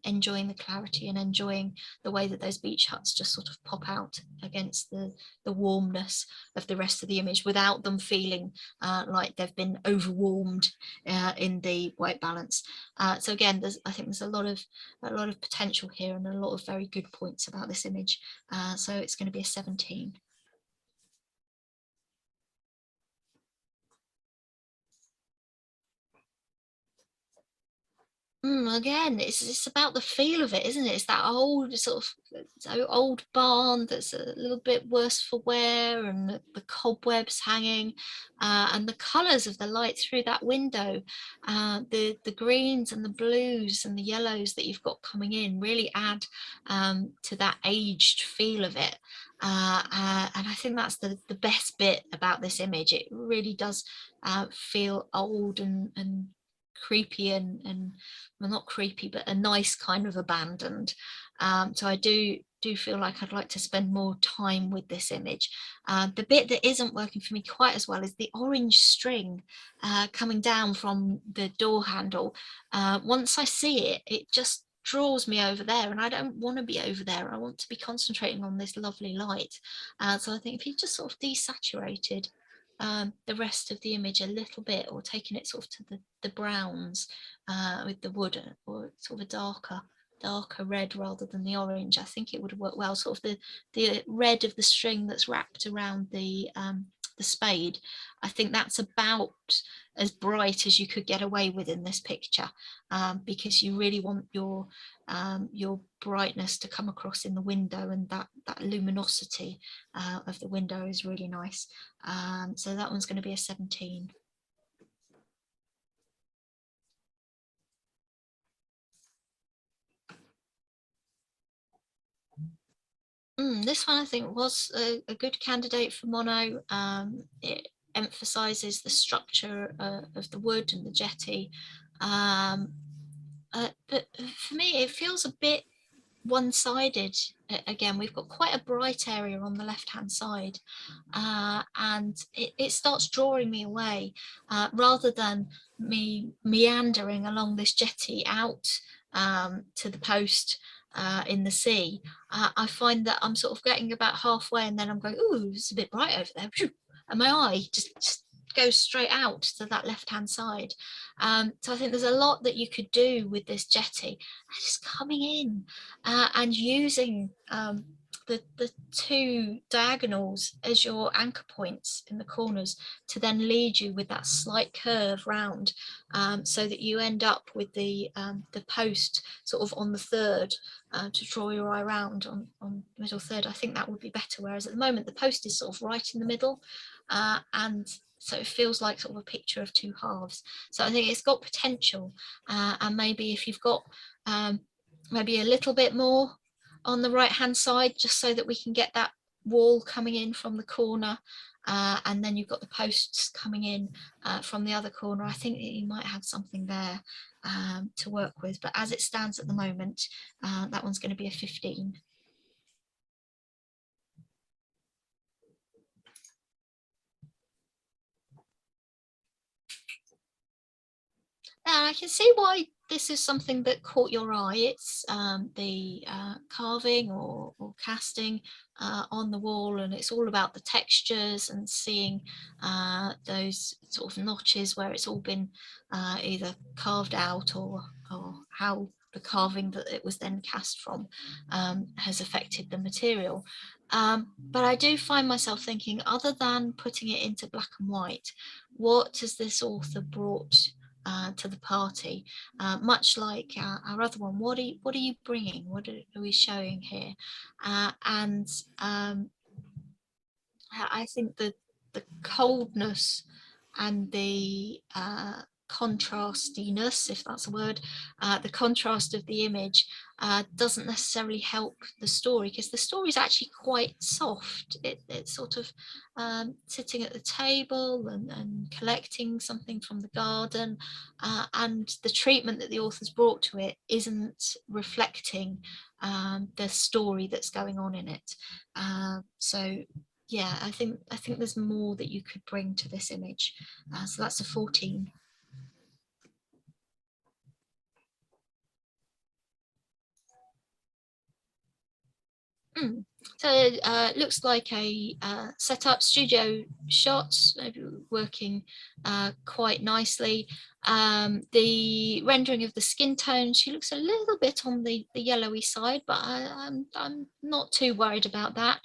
Enjoying the clarity and enjoying the way that those beach huts just sort of pop out against the warmness of the rest of the image without them feeling like they've been overwarmed in the white balance. So again, I think there's a lot of potential here and a lot of very good points about this image. So it's going to be a 17. Again, it's about the feel of it, isn't it? It's that old sort of old barn that's a little bit worse for wear, and the cobwebs hanging, and the colours of the light through that window, the greens and the blues and the yellows that you've got coming in really add to that aged feel of it. And I think that's the best bit about this image. It really does feel old and creepy and well, not creepy, but a nice kind of abandoned. So I do feel like I'd like to spend more time with this image. The bit that isn't working for me quite as well is the orange string coming down from the door handle. Once I see it, it just draws me over there, and I don't want to be over there. I want to be concentrating on this lovely light. So I think if you just sort of desaturated the rest of the image a little bit, or taking it sort of to the browns with the wood, or sort of a darker red rather than the orange, I think it would work well. Sort of the red of the string that's wrapped around the spade, I think that's about as bright as you could get away with in this picture, because you really want your brightness to come across in the window, and that luminosity of the window is really nice. So that one's going to be a 17. This one I think was a good candidate for mono. It emphasizes the structure of the wood and the jetty, but for me it feels a bit one-sided. Again, we've got quite a bright area on the left hand side, and it starts drawing me away, rather than me meandering along this jetty out to the post in the sea. I find that I'm sort of getting about halfway, and then I'm going, ooh, it's a bit bright over there, and my eye just goes straight out to that left hand side. So I think there's a lot that you could do with this jetty, just coming in and using the two diagonals as your anchor points in the corners to then lead you with that slight curve round, so that you end up with the post sort of on the third, to draw your eye around on the middle third. I think that would be better, whereas at the moment the post is sort of right in the middle, and so it feels like sort of a picture of two halves. So I think it's got potential, and maybe if you've got maybe a little bit more on the right hand side, just so that we can get that wall coming in from the corner, and then you've got the posts coming in from the other corner, I think that you might have something there to work with. But as it stands at the moment, that one's going to be a 15. I can see why this is something that caught your eye. It's the carving or casting on the wall, and it's all about the textures and seeing those sort of notches where it's all been either carved out or how the carving that it was then cast from has affected the material. But I do find myself thinking, other than putting it into black and white, what has this author brought to the party? Much like our other one, what are you bringing? What are we showing here? And I think that the coldness and the contrastiness, if that's a word, the contrast of the image doesn't necessarily help the story, because the story is actually quite soft. It's sort of sitting at the table and collecting something from the garden, and the treatment that the author's brought to it isn't reflecting the story that's going on in it. So yeah, I think there's more that you could bring to this image. So that's a 14. So it looks like a setup studio shot, working quite nicely. The rendering of the skin tone, she looks a little bit on the yellowy side, but I'm not too worried about that.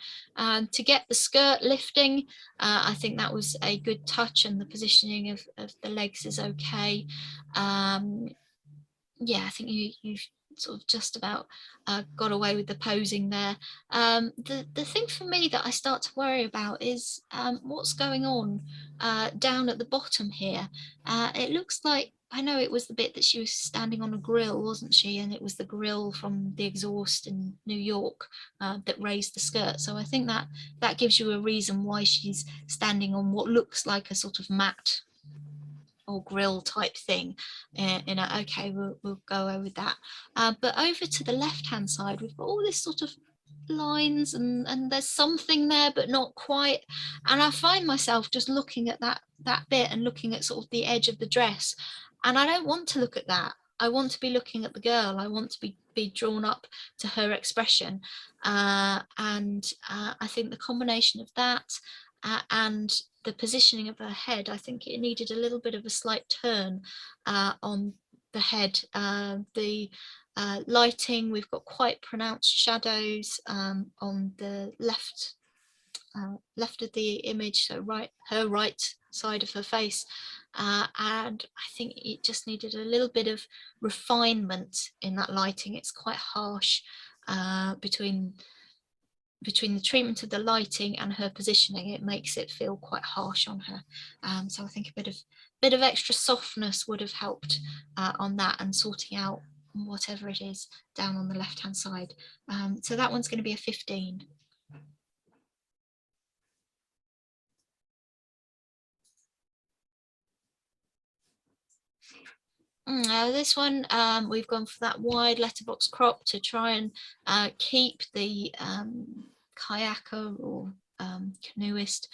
To get the skirt lifting, I think that was a good touch, and the positioning of the legs is okay. Yeah, I think you've sort of just about got away with the posing there. The thing for me that I start to worry about is what's going on down at the bottom here. It looks like, I know it was the bit that she was standing on a grill, wasn't she? And it was the grill from the exhaust in New York that raised the skirt. So I think that gives you a reason why she's standing on what looks like a sort of mat or grill type thing. Okay, we'll go over with that. But over to the left hand side, we've got all this sort of lines, and there's something there but not quite, and I find myself just looking at that bit and looking at sort of the edge of the dress, and I don't want to look at that. I want to be looking at the girl. I want to be drawn up to her expression, and I think the combination of that and the positioning of her head, I think it needed a little bit of a slight turn on the head. The lighting, we've got quite pronounced shadows on the left of the image, so her right side of her face, and I think it just needed a little bit of refinement in that lighting. It's quite harsh between the treatment of the lighting and her positioning. It makes it feel quite harsh on her, so I think a bit of extra softness would have helped on that, and sorting out whatever it is down on the left hand side. So that one's going to be a 15. This one, we've gone for that wide letterbox crop to try and keep the kayaker or canoeist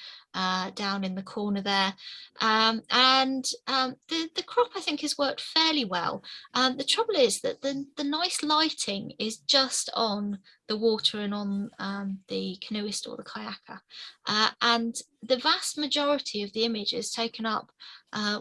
down in the corner there, and the crop I think has worked fairly well. The trouble is that the nice lighting is just on the water and on the canoeist or the kayaker, and the vast majority of the image is taken up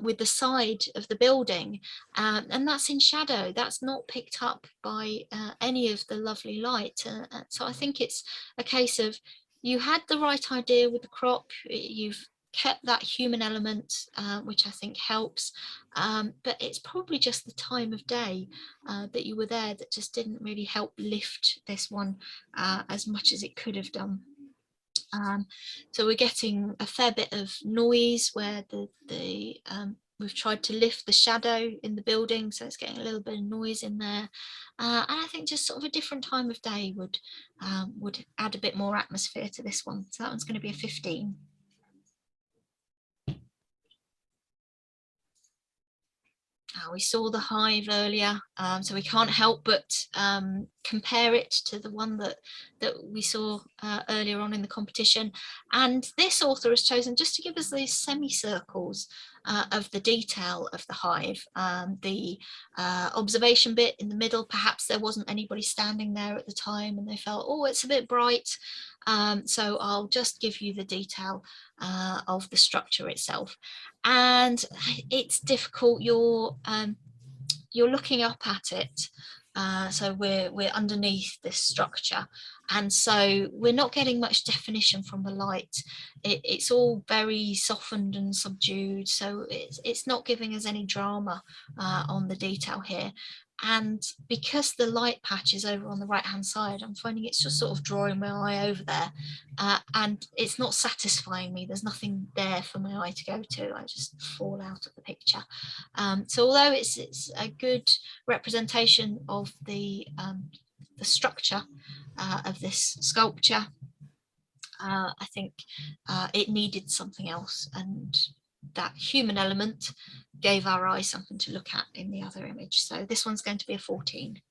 with the side of the building, and that's in shadow. That's not picked up by any of the lovely light, so I think it's a case of, you had the right idea with the crop, you've kept that human element, which I think helps, but it's probably just the time of day that you were there that just didn't really help lift this one as much as it could have done. So we're getting a fair bit of noise where we've tried to lift the shadow in the building, so it's getting a little bit of noise in there, and I think just sort of a different time of day would add a bit more atmosphere to this one. So that one's going to be a 15. We saw the hive earlier, so we can't help but compare it to the one that we saw earlier on in the competition. And this author has chosen just to give us these semicircles of the detail of the hive. The observation bit in the middle, perhaps there wasn't anybody standing there at the time and they felt, oh, it's a bit bright. So I'll just give you the detail of the structure itself. And it's difficult, you're looking up at it. So we're underneath this structure, and so we're not getting much definition from the light. It's all very softened and subdued, so it's not giving us any drama on the detail here. And because the light patch is over on the right hand side, I'm finding it's just sort of drawing my eye over there, and it's not satisfying me. There's nothing there for my eye to go to. I just fall out of the picture. So although it's a good representation of the structure of this sculpture, I think it needed something else, and that human element gave our eye something to look at in the other image. So this one's going to be a 14.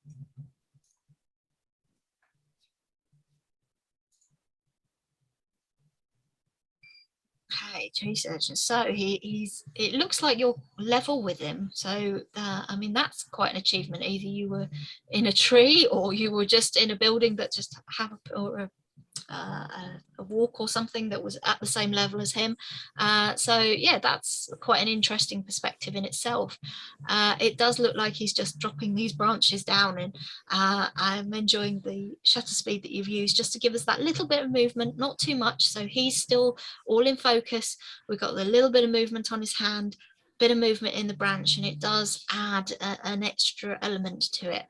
Okay, tree surgeon. So it looks like you're level with him. So I mean, that's quite an achievement. Either you were in a tree or you were just in a building that just have a walk or something that was at the same level as him. So yeah, that's quite an interesting perspective in itself. It does look like he's just dropping these branches down, and I'm enjoying the shutter speed that you've used just to give us that little bit of movement, not too much. So he's still all in focus. We've got the little bit of movement on his hand, bit of movement in the branch, and it does add an extra element to it,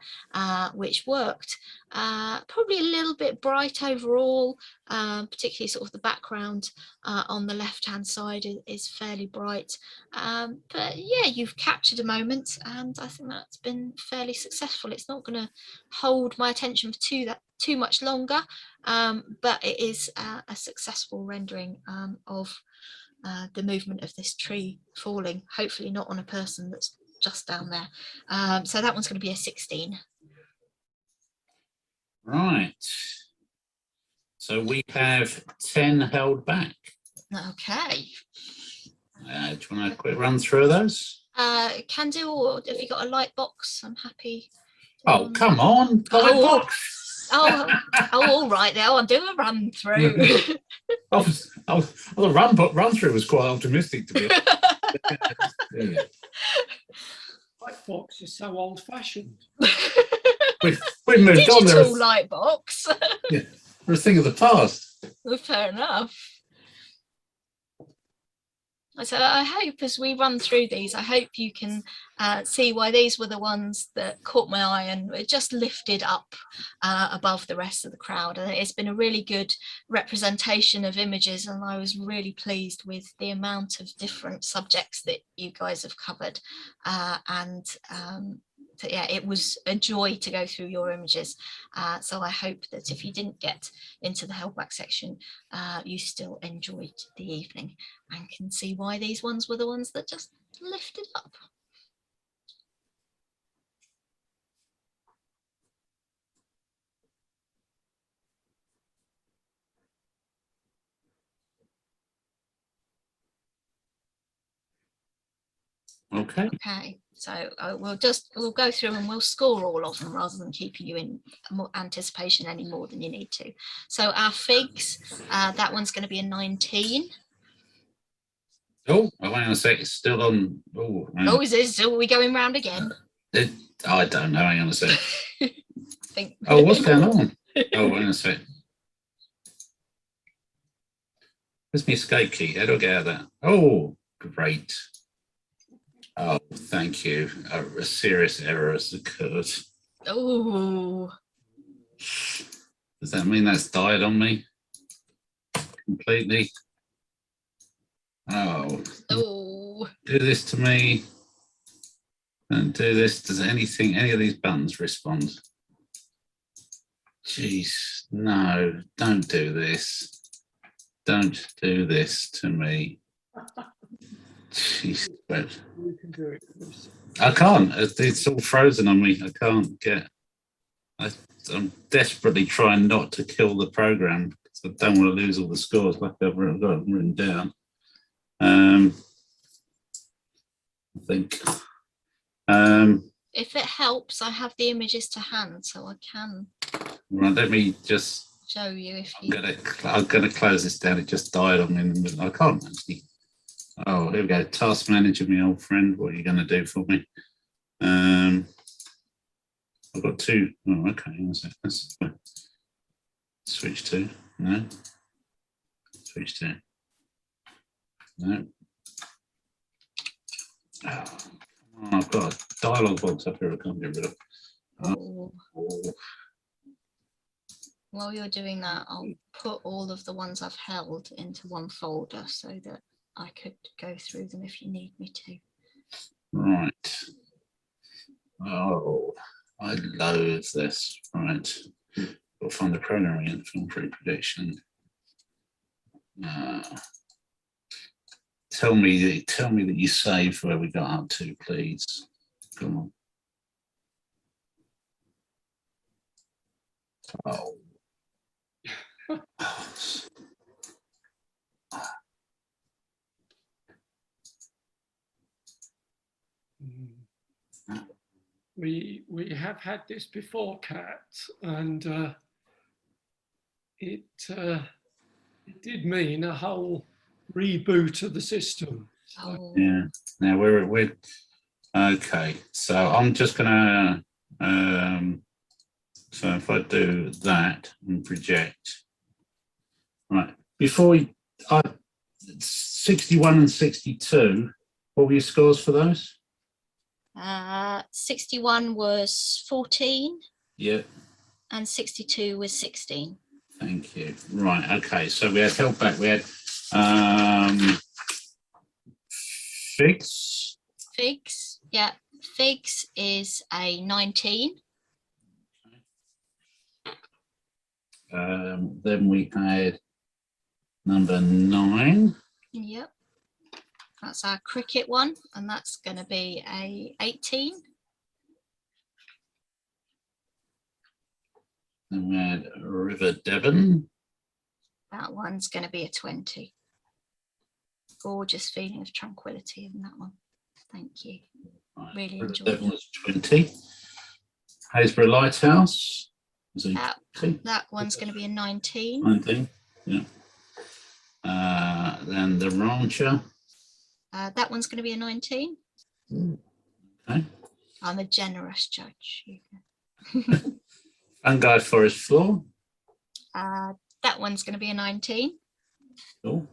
which worked. Probably a little bit bright overall, particularly sort of the background on the left hand side is fairly bright, but yeah, you've captured a moment, and I think that's been fairly successful. It's not going to hold my attention for too much longer, but it is a successful rendering of the movement of this tree falling, hopefully not on a person that's just down there. So that one's going to be a 16. Right. So we have 10 held back. Okay. Do you want a quick run through those? Can do, or have you got a light box? I'm happy. Oh, come on. Light box. Oh, all right now. I'll do a run through. The run through was quite optimistic to be honest. Yeah. Light box is so old fashioned. We've moved Digital on. Digital light box. Yeah, we're a thing of the past. Well, fair enough. So I hope as we run through these, I hope you can see why these were the ones that caught my eye and it just lifted up above the rest of the crowd. And it's been a really good representation of images, and I was really pleased with the amount of different subjects that you guys have covered. So yeah, it was a joy to go through your images. So I hope that if you didn't get into the held back section, you still enjoyed the evening and can see why these ones were the ones that just lifted up. Okay. Okay, so we'll go through and we'll score all of them rather than keeping you in more anticipation any more than you need to. So our figs, that one's going to be a 19. Oh, hang on a sec. It's still on. Oh, is it still? Are we going round again? I don't know. Hang on a sec. Think. Oh, what's going on? Oh, hang on a sec. Where's my escape key? How do I get out of that? Oh, great. Oh, thank you. A serious error has occurred. Oh. Does that mean that's died on me completely? Oh. Oh. Do this to me. Don't do this. Does any of these buttons respond? Jeez, no, don't do this. Don't do this to me. Jeez, You can do it, Chris. I can't. It's all frozen on me. I can't get. I'm desperately trying not to kill the program because I don't want to lose all the scores like I've got them written down. I think. If it helps, I have the images to hand, so I can Right, let me just. show you if you. I'm gonna close this down. It just died on me in the middle. I can't actually. Oh, here we go. Task manager, my old friend. What are you going to do for me? I've got two. Oh, okay. Let's switch to. No. Switch to. No. Oh, I've got a dialogue box up here I can't get rid of. Oh. Oh. While you're doing that, I'll put all of the ones I've held into one folder so that I could go through them if you need me to. Right. Oh, I loathe this. Right. We'll find the programming in film pre-prediction. Tell me that you saved where we got up to, please. Come on. Oh. We have had this before, Cat, and it did mean a whole reboot of the system. So. Oh. Yeah. Now we're okay. So I'm just gonna so if I do that and project, right, before we 61 and 62, what were your scores for those? 61 was 14 Yeah, and 62 was 16. thank you. Right, okay, so we had held back, we had figs. Figs, yeah, figs is a 19. Then we had number 9. Yep, that's our cricket one, and that's going to be a 18. Then we had River Devon. That one's going to be a 20. Gorgeous feeling of tranquility in that one. Thank you. Right. Really River enjoyed Devon it. was 20. Haysborough Lighthouse was a That one's going to be a 19. 19, yeah. Then the Rancher. That one's going to be a 19. Okay. I'm a generous judge. Fungi Forest Floor. That one's going to be a 19. Cool.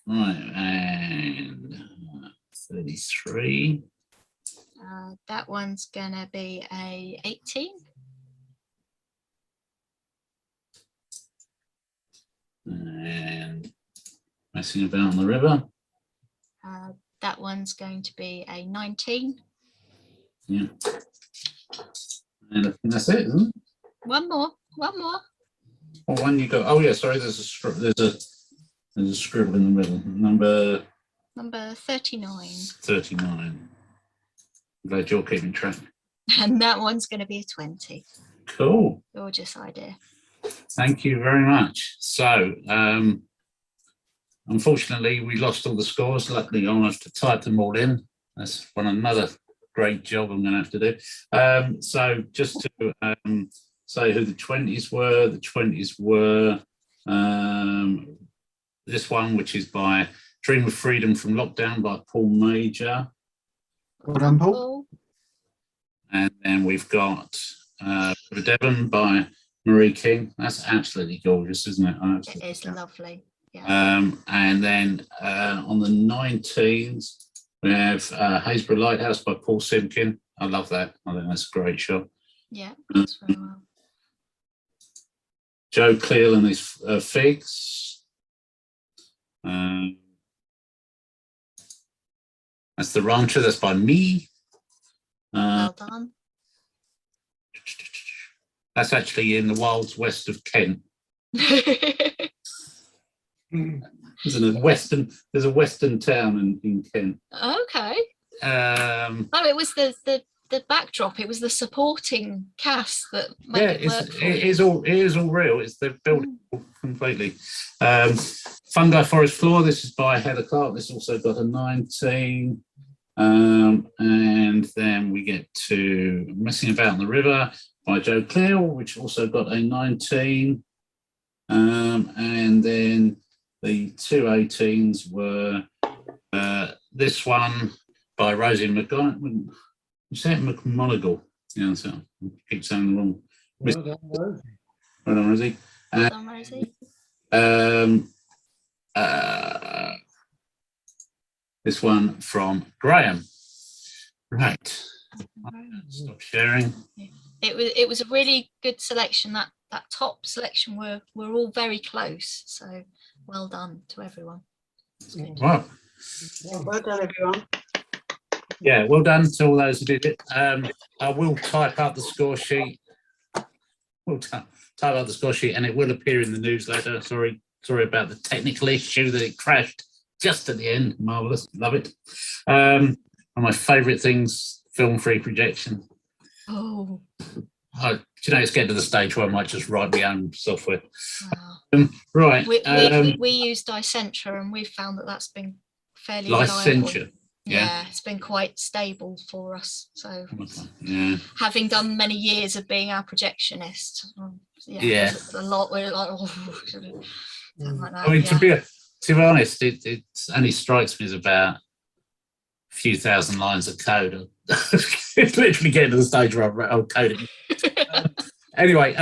Right, and 33. That one's going to be a 18. And Messing About on the River. That one's going to be a 19. Yeah. And I think that's it, isn't it? One more. What one you got? Oh yeah, sorry, there's a scribble in the middle. Number 39. 39. I'm glad you're keeping track. And that one's going to be a 20. Cool. Gorgeous idea. Thank you very much. So, unfortunately, we lost all the scores. Luckily, I'll have to type them all in. That's another great job I'm going to have to do. So, just to say who the 20s were. The 20s were this one, which is by Dream of Freedom from Lockdown by Paul Major. Well done, Paul. And then we've got River Devon by Marie King. That's absolutely gorgeous, isn't it? It is lovely. Yeah. And then on the 19s, we have Haysborough Lighthouse by Paul Simkin. I love that. I think that's a great shot. Yeah, that's very well. Joe Cleal and his Figs. That's The Rancher. That's by me. Well done. That's actually in the wilds west of Kent. There's a western town in Kent. Okay. Oh, Oh, it was the the backdrop. It was the supporting cast that made Yeah, it work for it me. is all real. They've built it completely. Fungi Forest Floor. This is by Heather Clark. This also got a 19. And then we get to Messing About in the River by Joe Clear, which also got a 19. And then the 2 18s were this one by Rosie McGonigal. You say it McMonigal? Yeah, so I keep saying the wrong. Well done, Rosie. Well done, Rosie. Well done, Rosie. This one from Graham. Right. Stop sharing. It was a really good selection. That top selection were all very close. So well done to everyone. It's good. Wow. Well done, everyone. Yeah, well done to all those who did it. I will type up the score sheet. We'll type up the score sheet, and it will appear in the newsletter. Sorry about the technical issue that it crashed just at the end. Marvelous, love it. One of my favourite things, film-free projection. Oh, It's getting to the stage where I might just write my own software. wow. Right. We use Dicentra, and we've found that that's been fairly reliable. Licentia. Yeah, it's been quite stable for us. So, Yeah. having done many years of being our projectionist, Yeah. a lot we're like, oh, like that, I mean, yeah. to be honest, it only strikes me as about a few thousand lines of code. It's literally getting to the stage where I'm coding. Anyway,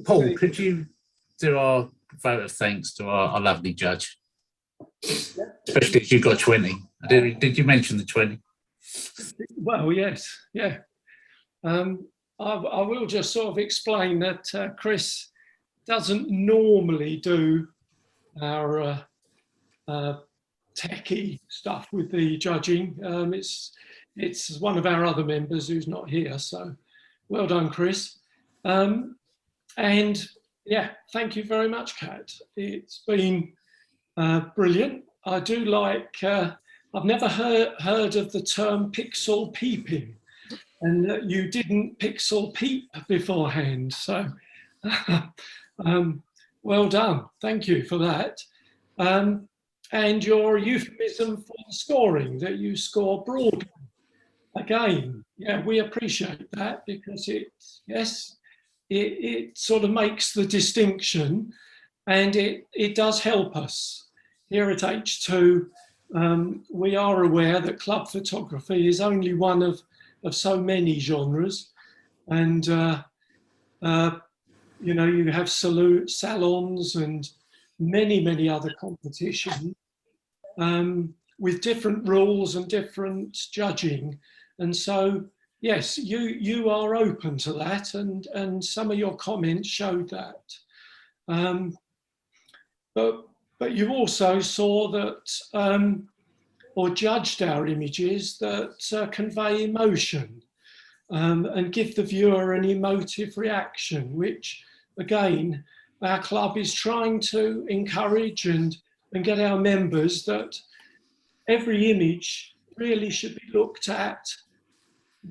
Paul, could you do our vote of thanks to our lovely judge? Especially if you got 20. Did you mention the 20? Well, yes, yeah. I will just sort of explain that Chris doesn't normally do our techie stuff with the judging. It's one of our other members who's not here, so well done, Chris. And yeah, thank you very much, Cat. It's been brilliant. I do like, I've never heard of the term pixel peeping, and you didn't pixel peep beforehand, so well done, thank you for that. And your euphemism for scoring, that you score broadly. Again, yeah, we appreciate that, because it sort of makes the distinction, and it does help us. Here at H2, we are aware that club photography is only one of so many genres, and you have salons and many other competitions with different rules and different judging, and so yes, you are open to that, and some of your comments showed that. But you also saw that, or judged our images that convey emotion and give the viewer an emotive reaction, which again, our club is trying to encourage and get our members that every image really should be looked at.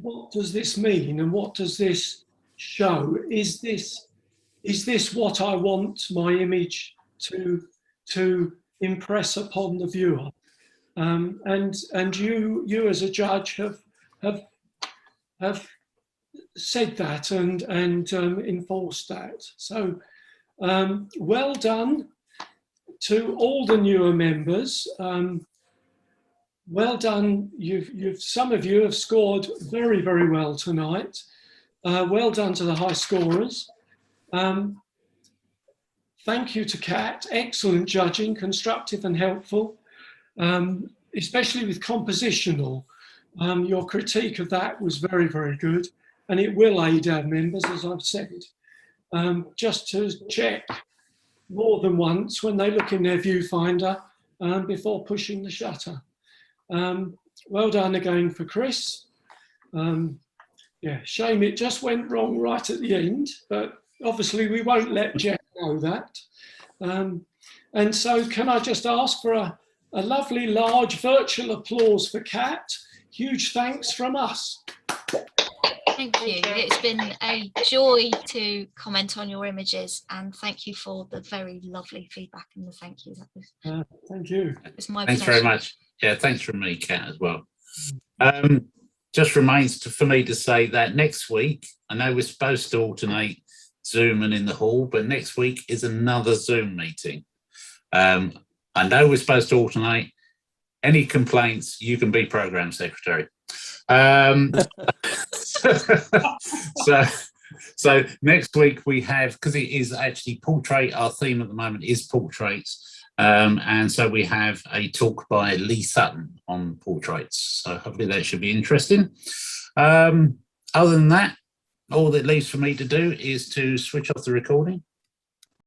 What does this mean, and what does this show? Is this what I want my image to impress upon the viewer? And you as a judge have said that and enforced that. So well done to all the newer members. Well done. Some of you have scored very well tonight. Well done to the high scorers. Thank you to Cat. Excellent judging, constructive and helpful, especially with compositional. Your critique of that was very good, and it will aid our members, as I've said, just to check more than once when they look in their viewfinder before pushing the shutter. Well done again for Chris. Yeah, shame it just went wrong right at the end, but obviously we won't let Jeff know that. And so can I just ask for a lovely large virtual applause for Cat? Huge thanks from us. Thank you. Thank you. It's been a joy to comment on your images, and thank you for the very lovely feedback and the thank you. Thank you. It's my Thanks pleasure. very much. Yeah, thanks from me, Kat, as well. Just remains for me to say that next week, I know we're supposed to alternate Zoom and in the hall, but next week is another Zoom meeting. I know we're supposed to alternate. Any complaints, you can be program secretary. So next week we have, because it is actually portrait, our theme at the moment is portraits. And so we have a talk by Lee Sutton on portraits. So hopefully that should be interesting. Other than that, all that leaves for me to do is to switch off the recording